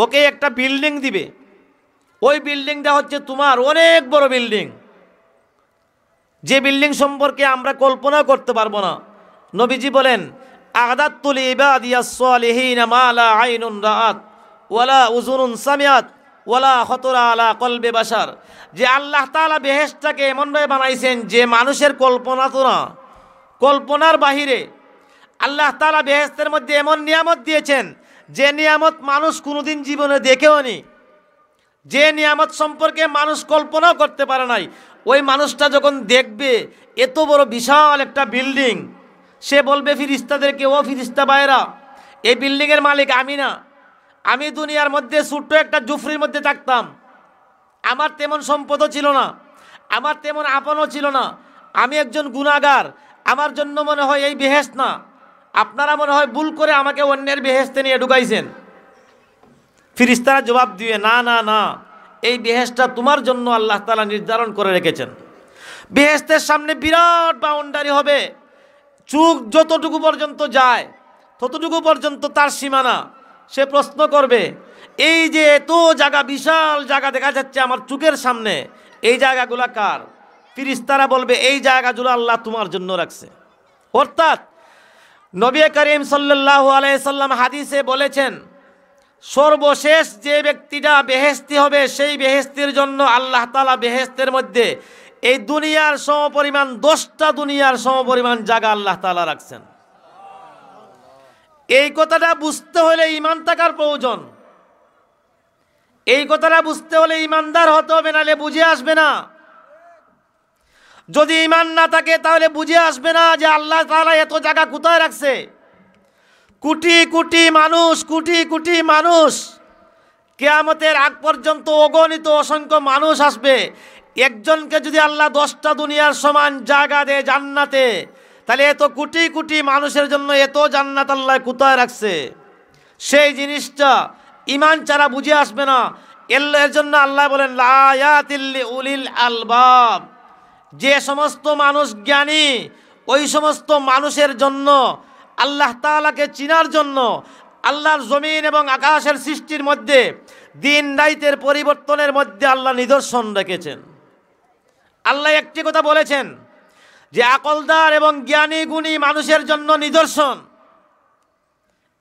ওকে একটা বিল্ডিং দিবে। ওই বিল্ডিংটা হচ্ছে তোমার অনেক বড় বিল্ডিং, যে বিল্ডিং সম্পর্কে আমরা কল্পনা করতে পারবো না। নবীজি বলেন, আ'দাতু লিইবাদিয়াস সালিহিনা মা লা আইনুন রাআত ওয়ালা উযুনুন সামিআত ওয়ালা খাতারা আলা কলবি বাশার। যে আল্লাহ তাআলা বেহেশতটাকে এমনভাবে বানাইছেন যে মানুষের কল্পনা তো না, কল্পনার বাহিরে। আল্লাহ তাআলা বেহেশতের মধ্যে এমন নিয়ামত দিয়েছেন যে নিয়ামত মানুষ কোনোদিন জীবনে দেখেও নি, যে নিয়ামত সম্পর্কে মানুষ কল্পনাও করতে পারে নাই। ওই মানুষটা যখন দেখবে এত বড় বিশাল একটা বিল্ডিং, সে বলবে ফেরেশতাদেরকে, ও ফেরেশতা ভাইরা, এই বিল্ডিংয়ের মালিক আমি না। আমি দুনিয়ার মধ্যে ছোট্ট একটা জুফরির মধ্যে থাকতাম, আমার তেমন সম্পদও ছিল না, আমার তেমন আপনও ছিল না, আমি একজন গুনাহগার। আমার জন্য মনে হয় এই বেহেশত না। আপনারা মনে হয় ভুল করে আমাকে অন্যের বেহেশতে নিয়ে ঢুকাইছেন। ফেরেশতারা জবাব দিবে, না না না, এই বেহেশতটা তোমার জন্য আল্লাহ তাআলা নির্ধারণ করে রেখেছেন। বেহেশতের সামনে বিরাট বাউন্ডারি হবে, চোখ যতটুকু পর্যন্ত যায় ততটুকু পর্যন্ত তার সীমানা। সে প্রশ্ন করবে, এই যে এত জায়গা, বিশাল জায়গা দেখা যাচ্ছে আমার চোখের সামনে, এই জায়গাগুলো কার? ফেরেশতারা বলবে, এই জায়গাগুলো আল্লাহ তোমার জন্য রাখছে। অর্থাৎ নবী করিম সাল্লাল্লাহু আলাইহি সাল্লাম হাদিসে বলেছেন, সর্বশেষ যে ব্যক্তিটা বেহেশতি হবে, সেই বেহেশতির জন্য আল্লাহ তাআলা বেহেশতের মধ্যে এই দুনিয়ার সমপরিমাণ 10টা দুনিয়ার সমপরিমাণ জায়গা আল্লাহ তাআলা রাখছেন। এই কথাটা বুঝতে হলে ঈমান থাকার প্রয়োজন। এই কথাটা বুঝতে হলে ঈমানদার হতে হবে, নাহলে বুঝে আসবে না। যদি ঈমান না থাকে তাহলে বুঝে আসবে না যে আল্লাহ তাআলা এত জায়গা কোথায় রাখছে। কোটি কোটি মানুষ, কোটি কোটি মানুষ, কিয়ামতের আগ পর্যন্ত অগণিত অসংখ্য মানুষ আসবে। একজনকে যদি আল্লাহ 10টা দুনিয়ার সমান জায়গা দেয় জান্নাতে, তাহলে এত কোটি কোটি মানুষের জন্য এত জান্নাত আল্লাহ কোথায় রাখছে, সেই জিনিসটা ঈমান ছাড়া বুঝে আসবে না। এর জন্য আল্লাহ বলেন, লা আয়াতিল লিউলিল আলবাব। যে সমস্ত মানুষ জ্ঞানী, ওই সমস্ত মানুষের জন্য আল্লাহ তাআলাকে চিনার জন্য আল্লাহর জমিন এবং আকাশের সৃষ্টির মধ্যে দিন রাতের পরিবর্তনের মধ্যে আল্লাহ নিদর্শন রেখেছেন। আল্লাহ একটি কথা বলেছেন যে আকলদার এবং জ্ঞানী গুণী মানুষের জন্য নিদর্শন।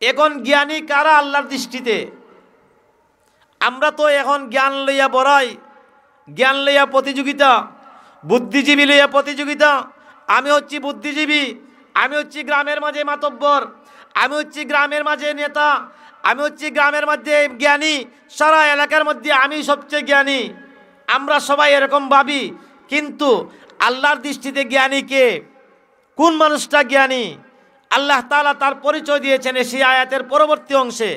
এখন জ্ঞানী কারা আল্লাহর দৃষ্টিতে? আমরা তো এখন জ্ঞান লইয়া বড়াই, জ্ঞান লইয়া প্রতিযোগিতা, বুদ্ধিজীবী লইয়া প্রতিযোগিতা। আমি হচ্ছি বুদ্ধিজীবী, আমি হচ্ছি গ্রামের মাঝে মাতব্বর, আমি হচ্ছি গ্রামের মাঝে নেতা, আমি হচ্ছি গ্রামের মধ্যে জ্ঞানী, সারা এলাকার মধ্যে আমি সবচেয়ে জ্ঞানী। আমরা সবাই এরকম ভাবি, কিন্তু আল্লাহর দৃষ্টিতে জ্ঞানী কে? কোন মানুষটা জ্ঞানী? আল্লাহ তাআলা তার পরিচয় দিয়েছেন সেই আয়াতের পরবর্তী অংশে,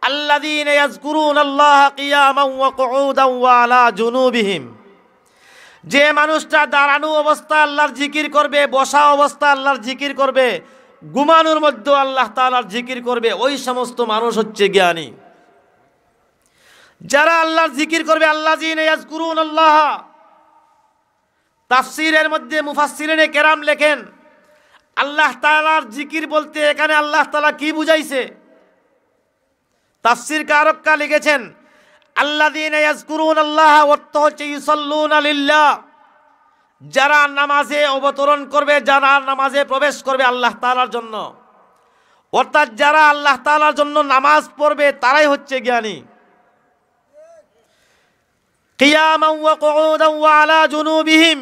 আল্লাযীনা ইয়াযকুরুনাল্লাহা কিয়ামান ওয়া কুউদান ওয়া আলা জুনুবিহিম। যে মানুষটা দাঁড়ানো অবস্থায় আল্লাহর জিকির করবে, বসা অবস্থায় আল্লাহর জিকির করবে, ঘুমানোর মধ্যে আল্লাহ তাআলার জিকির করবে, ওই সমস্ত মানুষ হচ্ছে জ্ঞানী। যারা আল্লাহর জিকির করবে, আল্লাযীনা ইয়াযকুরুনাল্লাহ, তাফসীরের মধ্যে মুফাসসিরিনে কেরাম লেখেন আল্লাহ তাআলার জিকির বলতে এখানে আল্লাহ তাআলা কি বুঝাইছে? তাফসীর কারকরা লিখেছেন আল্লাযীনা ইয়াযকুরুনাল্লাহ অর্থ হচ্ছে ইউসাল্লুনা লিল্লাহ, যারা নামাজে অবতরণ করবে, যারা নামাজে প্রবেশ করবে আল্লাহ তাআলার জন্য, অর্থাৎ যারা আল্লাহ তাআলার জন্য নামাজ পড়বে তারাই হচ্ছে জ্ঞানী। কিয়ামান ওয়া কুউদান ওয়া আলা জুনুবিহিম,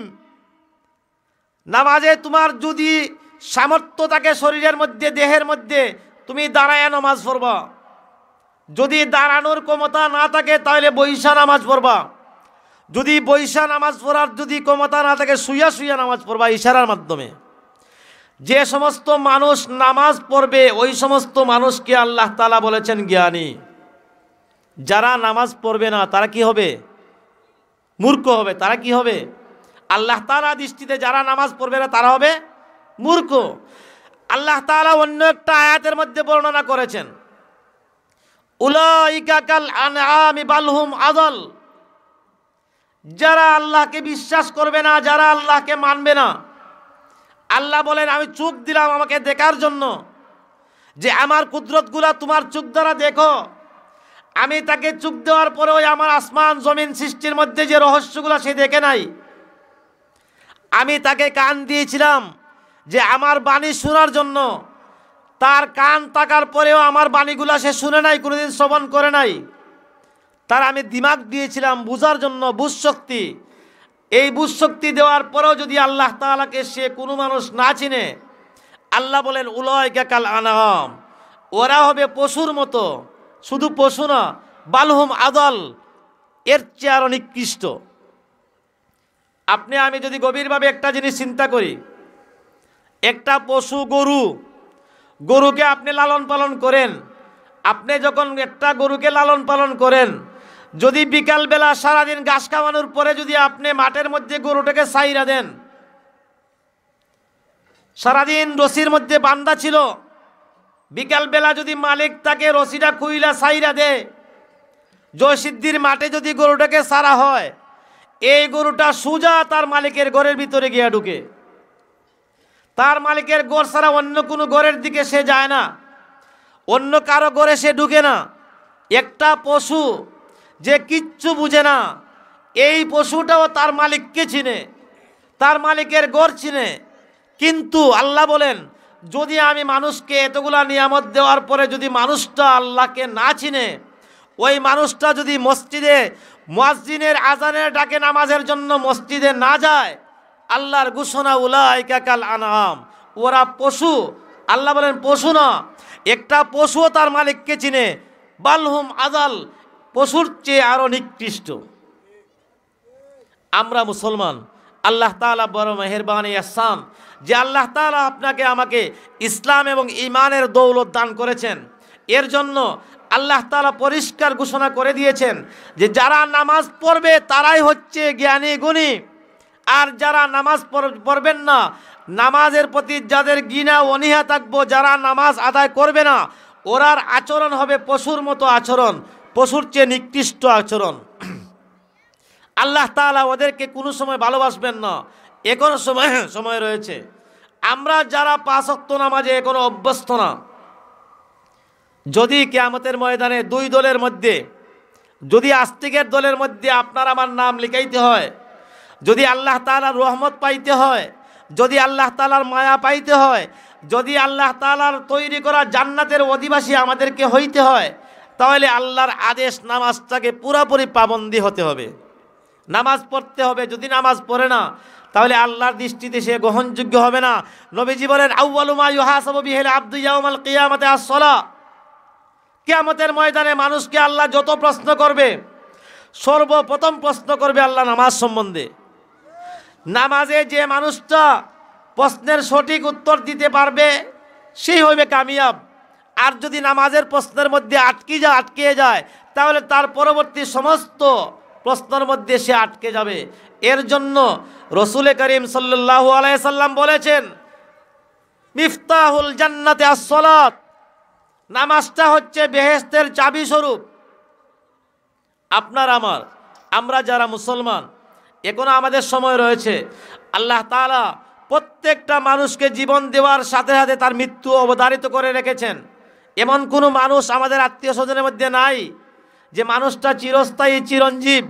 নামাজে তোমার যদি সামর্থ্য থাকে শরীরের মধ্যে, দেহের মধ্যে, তুমি দাঁড়ায় নামাজ পড়বা। যদি দাঁড়ানোর ক্ষমতা না থাকে তাহলে বৈশা নামাজ পড়বা। যদি বৈশা নামাজ পড়ার যদি ক্ষমতা না থাকে শুইয়া শুইয়া নামাজ পড়বা ইশারার মাধ্যমে। যে সমস্ত মানুষ নামাজ পড়বে ওই সমস্ত মানুষকে আল্লাহ তাআলা বলেছেন জ্ঞানী। যারা নামাজ পড়বে না তারা কি হবে? মূর্খ হবে। তারা কি হবে? আল্লাহ তাআলা দৃষ্টিতে যারা নামাজ পড়বে না তারা হবে মূর্খ। আল্লাহ তাআলা অন্য একটা আয়াতের মধ্যে বর্ণনা করেছেন, উলাইকা কাল আনআমি বাল হুম আযাল। যারা আল্লাহকে বিশ্বাস করবে না, যারা আল্লাহকে মানবে না, আল্লাহ বলেন আমি চোখ দিলাম আমাকে দেখার জন্য, যে আমার কুদরতগুলা তোমার চোখ দ্বারা দেখো। আমি তাকে চোখ দেওয়ার পরেও আমার আসমান জমিন সৃষ্টির মধ্যে যে রহস্যগুলো সে দেখে নাই। আমি তাকে কান দিয়েছিলাম যে আমার বাণী শোনার জন্য, তার কান থাকার পরেও আমার বাণীগুলা সে শুনে নাই, কোনোদিন শ্রবণ করে নাই। তার আমি দিমাগ দিয়েছিলাম বুঝার জন্য, বুঝ শক্তি। এই বুঝ শক্তি দেওয়ার পরেও যদি আল্লাহ তাআলাকে সে কোনো মানুষ না চিনে, আল্লাহ বলেন উলাইকা কাল আনআম, ওরা হবে পশুর মতো। শুধু পশু না, বালহুম আযাল, এর চেয়ে আরো নিকৃষ্ট। আপনি আমি যদি গভীরভাবে একটা জিনিস চিন্তা করি, একটা পশু গরুকে আপনি লালন পালন করেন। আপনি যখন একটা গরুকে লালন পালন করেন, যদি বিকালবেলা সারাদিন ঘাস খাওয়ানোর পরে যদি আপনি মাঠের মধ্যে গরুটাকে ছাইরা দেন, সারাদিন রশির মধ্যে বান্ধা ছিল, বিকালবেলা যদি মালিক তাকে রশিটা খুইলা ছাইরা দেয়, জয়সিদ্ধির মাঠে যদি গরুটাকে ছাড়া হয়, এই গরুটা সোজা তার মালিকের ঘরের ভিতরে গিয়া ঢুকে। তার মালিকের ঘর ছাড়া অন্য কোনো ঘরের দিকে সে যায় না, অন্য কারো ঘরে সে ঢুকে না। একটা পশু যে কিচ্ছু বুঝে না, এই পশুটাও তার মালিককে চিনে, তার মালিকের ঘর চিনে। কিন্তু আল্লাহ বলেন যদি আমি মানুষকে এতগুলা নিয়ামত দেওয়ার পরে যদি মানুষটা আল্লাহকে না চিনে, ওই মানুষটা যদি মসজিদে মুয়াজ্জিনের আজানের ডাকে নামাজের জন্য মসজিদে না যায়, আল্লাহর ঘোষণা উলাইকা কাল আনআম, ওরা পশু। আল্লাহ বলেন পশু না, একটা পশুও তার মালিককে চিনে, বালহুম আযাল, পশুর চেয়ে আরো নিকৃষ্ট। আমরা মুসলমান, আল্লাহ তাআলা বড় মেহেরবানি ইহসান যে আল্লাহ তাআলা আপনাকে আমাকে ইসলাম এবং ঈমানের দৌলত দান করেছেন। এর জন্য আল্লাহ তাআলা পরিষ্কার ঘোষণা করে দিয়েছেন যে যারা নামাজ পড়বে তারাই হচ্ছে জ্ঞানী গুণী, আর যারা নামাজ পড়বেন না, নামাজের প্রতি যাদের ঘৃণা অনীহা থাকবো, যারা নামাজ আদায় করবে না, ওরার আচরণ হবে পশুর মতো আচরণ, পশুর চেয়ে নিকৃষ্ট আচরণ। আল্লাহ তাআলা ওদেরকে কোনো সময় ভালোবাসবেন না। এখনো সময় রয়েছে। আমরা যারা 5 ওয়াক্ত নামাজে এখনো অভ্যস্ত না, যদি কিয়ামতের ময়দানে দুই দলের মধ্যে, যদি আস্তিকের দলের মধ্যে আপনার আমার নাম লিখাইতে হয়, যদি আল্লাহ তাআলার রহমত পাইতে হয়, যদি আল্লাহ তাআলার মায়া পাইতে হয়, যদি আল্লাহ তাআলার তৈরি করা জান্নাতের অধিবাসী আমাদেরকে হইতে হয়, তাহলে আল্লাহর আদেশ নামাজটাকে পুরোপুরি পাবন্দি হতে হবে, নামাজ পড়তে হবে। যদি নামাজ পড়ে না, তাহলে আল্লাহর দৃষ্টিতে সে গ্রহণযোগ্য হবে না। নবীজি বলেন আউয়ালু মা ইউহাসাবু বিহিল আবদু ইয়াউমাল কিয়ামাতি আস-সালাহ। কিয়ামতের ময়দানে মানুষকে আল্লাহ যত প্রশ্ন করবে, সর্বপ্রথম প্রশ্ন করবে আল্লাহ নামাজ সম্বন্ধে। নামাজে যে মানুষটা প্রশ্নের সঠিক উত্তর দিতে পারবে সেই হবে কামিয়াব। আর যদি নামাজের প্রশ্নের মধ্যে আটকে যায় তাহলে তার পরবর্তী সমস্ত প্রশ্নের মধ্যে সে আটকে যাবে। এর জন্য রসুল করিম সাল্লাল্লাহু আলাইহি সাল্লাম বলেছেন মিফতাহুল জান্নাতে আস-সালাত, নামাজটা হচ্ছে বেহেশতের চাবি স্বরূপ। আমরা যারা মুসলমান, এখনো আমাদের সময় রয়েছে। আল্লাহ তাআলা প্রত্যেকটা মানুষকে জীবন দেওয়ার সাথে সাথে তার মৃত্যু অবধারিত করে রেখেছেন। এমন কোনো মানুষ আমাদের আত্মীয় স্বজনের মধ্যে নাই যে মানুষটা চিরস্থায়ী চিরঞ্জীব।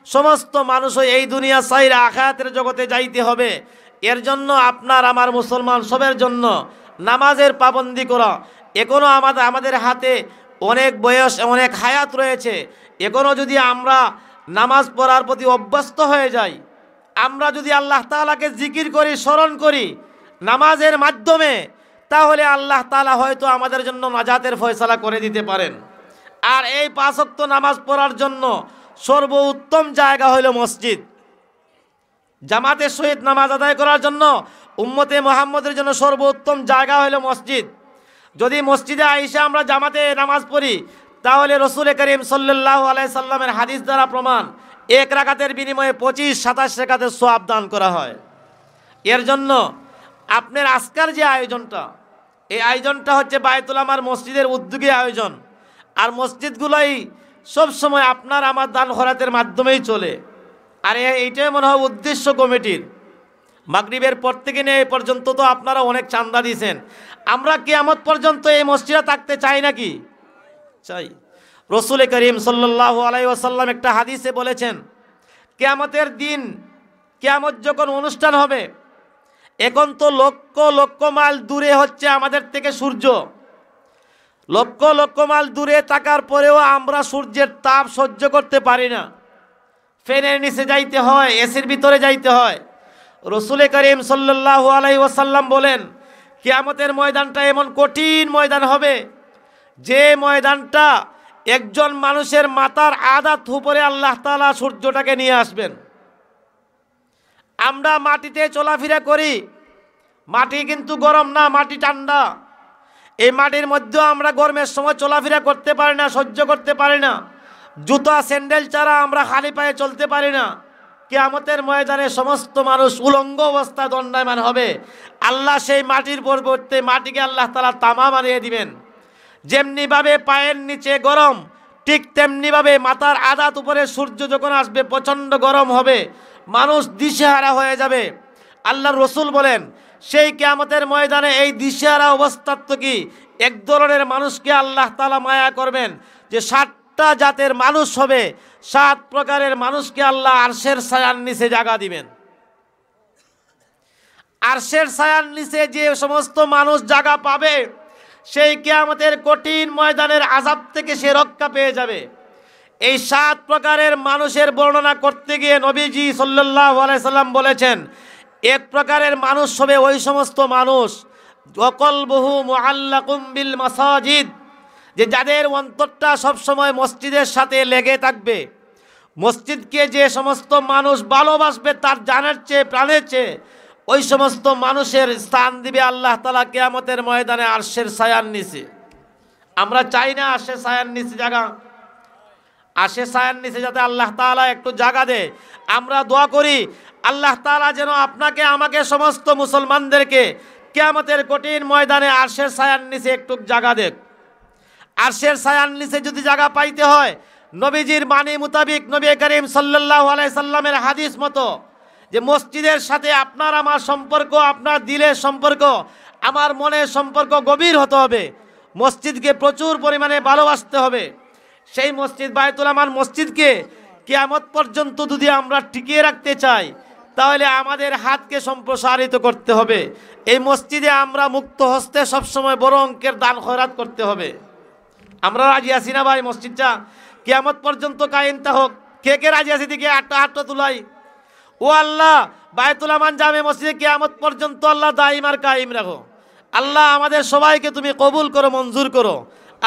সমস্ত মানুষও এই দুনিয়া ছাইরা আখিরাতের জগতে যাইতে হবে। এর জন্য আমার মুসলমান সবের জন্য নামাজের পাবন্দি করা। এখনো আমাদের হাতে অনেক বয়স, অনেক হায়াত রয়েছে। এখনো যদি আমরা নামাজ পড়ার প্রতি অভ্যস্ত হয়ে যাই, আমরা যদি আল্লাহ তাআলাকে জিকির করি, স্মরণ করি নামাজের মাধ্যমে, তাহলে আল্লাহ তাআলা হয়তো আমাদের জন্য নাজাতের ফয়সালা করে দিতে পারেন। আর এই 5 ওয়াক্ত নামাজ পড়ার জন্য সর্বোত্তম জায়গা হলো মসজিদ। জামাতের সহিত নামাজ আদায় করার জন্য উম্মতে মুহাম্মদের জন্য সর্বোত্তম জায়গা হলো মসজিদ। যদি মসজিদে আইসা আমরা জামাতে নামাজ পড়ি, তাহলে রসুল করিম সাল্লাল্লাহু আলাইহি সাল্লামের হাদিস দ্বারা প্রমাণ 1 রাকাতের বিনিময়ে 25-27 রাকাতের সওয়াব দান করা হয়। এর জন্য আপনার আজকের যে আয়োজনটা, এই আয়োজনটা হচ্ছে বায়তুল আমার মসজিদের উদ্যোগে আয়োজন। আর মসজিদগুলোই সবসময় আমার দান খয়রাতের মাধ্যমেই চলে। আর এইটাই মনে হয় উদ্দেশ্য কমিটির। মাগরিবের পর থেকে নিয়ে এই পর্যন্ত তো আপনারা অনেক চান্দা দিয়েছেন। আমরা কিয়ামত পর্যন্ত এই মসজিদে থাকতে চাই নাকি? চাই। রসুল করিম সাল্লাল্লাহু আলাইহি ওয়াসাল্লাম একটা হাদিসে বলেছেন, কিয়ামতের দিন, কিয়ামত যখন অনুষ্ঠান হবে, এখন তো লক্ষ লক্ষ মাইল দূরে হচ্ছে আমাদের থেকে সূর্য। লক্ষ লক্ষ মাইল দূরে থাকার পরেও আমরা সূর্যের তাপ সহ্য করতে পারি না। ফ্যানের নিচে যাইতে হয়, এসির ভিতরে যাইতে হয়। রসুল করিম সাল্লাল্লাহু আলাইহি ওয়াসাল্লাম বলেন, কিয়ামতের ময়দানটা এমন কঠিন ময়দান হবে, যে ময়দানটা একজন মানুষের মাথার আধা উপরে আল্লাহ তাআলা সূর্যটাকে নিয়ে আসবেন। আমরা মাটিতে চলাফেরা করি, মাটি কিন্তু গরম না, মাটি ঠান্ডা। এই মাটির মধ্যেও আমরা গরমের সময় চলাফেরা করতে পারি না, সহ্য করতে পারি না। জুতা স্যান্ডেল ছাড়া আমরা খালি পায়ে চলতে পারি না। কিয়ামতের ময়দানে সমস্ত মানুষ উলঙ্গ অবস্থা দণ্ডায়মান হবে। আল্লাহ সেই মাটির পরিবর্তে মাটিকে আল্লাহ তাআলা তামা বানিয়ে দিবেন। যেমনিভাবে পায়ের নিচে গরম, ঠিক তেমনিভাবে মাথার আধাত উপরে সূর্য যখন আসবে প্রচণ্ড গরম হবে, মানুষ দিশেহারা হয়ে যাবে। আল্লাহর রসুল বলেন, সেই কিয়ামতের ময়দানে এই দিশেহারা অবস্থা তো কি, এক ধরনের মানুষকে আল্লাহ তাআলা মায়া করবেন যে 7টা জাতের মানুষ হবে, 7 প্রকারের মানুষকে আল্লাহ আরশের ছায়ার নিচে জায়গা দিবেন। আরশের ছায়ার নিচে যে সমস্ত মানুষ জায়গা পাবে, সেই কিয়ামতের কঠিন ময়দানের আযাব থেকে সে রক্ষা পেয়ে যাবে। এই 7 প্রকারের মানুষের বর্ণনা করতে গিয়ে নবীজি সাল্লাল্লাহু আলাইহি সাল্লাম বলেছেন, 1 প্রকারের মানুষ হবে ওই সমস্ত মানুষ ওয়াকলবুহু মুআল্লাকুম বিল মাসাজিদ, যে যাদের অন্তরটা সবসময় মসজিদের সাথে লেগে থাকবে। মসজিদকে যে সমস্ত মানুষ ভালোবাসবে তার জানের চেয়ে, প্রাণের চেয়ে, ওই সমস্ত মানুষের স্থান দিবে আল্লাহ তাআলা কিয়ামতের ময়দানে আরশের ছায়ার নিচে। আমরা চাই না আরশের ছায়ার নিচে জায়গা, আরশের ছায়ার নিচে যাতে আল্লাহ তাআলা একটু জায়গা দেয়। আমরা দোয়া করি আল্লাহ তাআলা যেন আপনাকে, আমাকে, সমস্ত মুসলমানদেরকে কিয়ামতের কঠিন ময়দানে আরশের ছায়ার নিচে একটু জায়গা দেয়। আরশের ছায়ার নিচে যদি জায়গা পাইতে হয়, নবীজির বাণী মোতাবিক, নবী করিম সাল্লাল্লাহু আলাইহি সাল্লামের হাদিস মতো, যে মসজিদের সাথে আপনার আমার সম্পর্ক, আপনার দিলের সম্পর্ক, আমার মনের সম্পর্ক গভীর হতে হবে। মসজিদকে প্রচুর পরিমাণে ভালোবাসতে হবে। সেই মসজিদ বায়তুল আমার মসজিদকে কিয়ামত পর্যন্ত যদি আমরা টিকিয়ে রাখতে চাই, তাহলে আমাদের হাতকে সম্প্রসারিত করতে হবে। এই মসজিদে আমরা মুক্ত হস্তে সবসময় বড় অঙ্কের দান খয়রাত করতে হবে। আমরা রাজি আছি না ভাই? মসজিদটা কিয়ামত পর্যন্ত কায়েম হোক। কে কে রাজি আছি? দিকে 8টা তুলাই। ও আল্লাহ, বায়তুল আমান জামে মসজিদে কিয়ামত পর্যন্ত আল্লাহ দাইম আর কায়েম রাখো। আল্লাহ আমাদের সবাইকে তুমি কবুল করো, মঞ্জুর করো।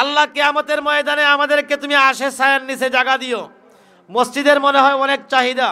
আল্লাহ কিয়ামতের ময়দানে আমাদেরকে তুমি আশে ছায়ার নিচে জায়গা দিও। মসজিদের মনে হয় অনেক চাহিদা।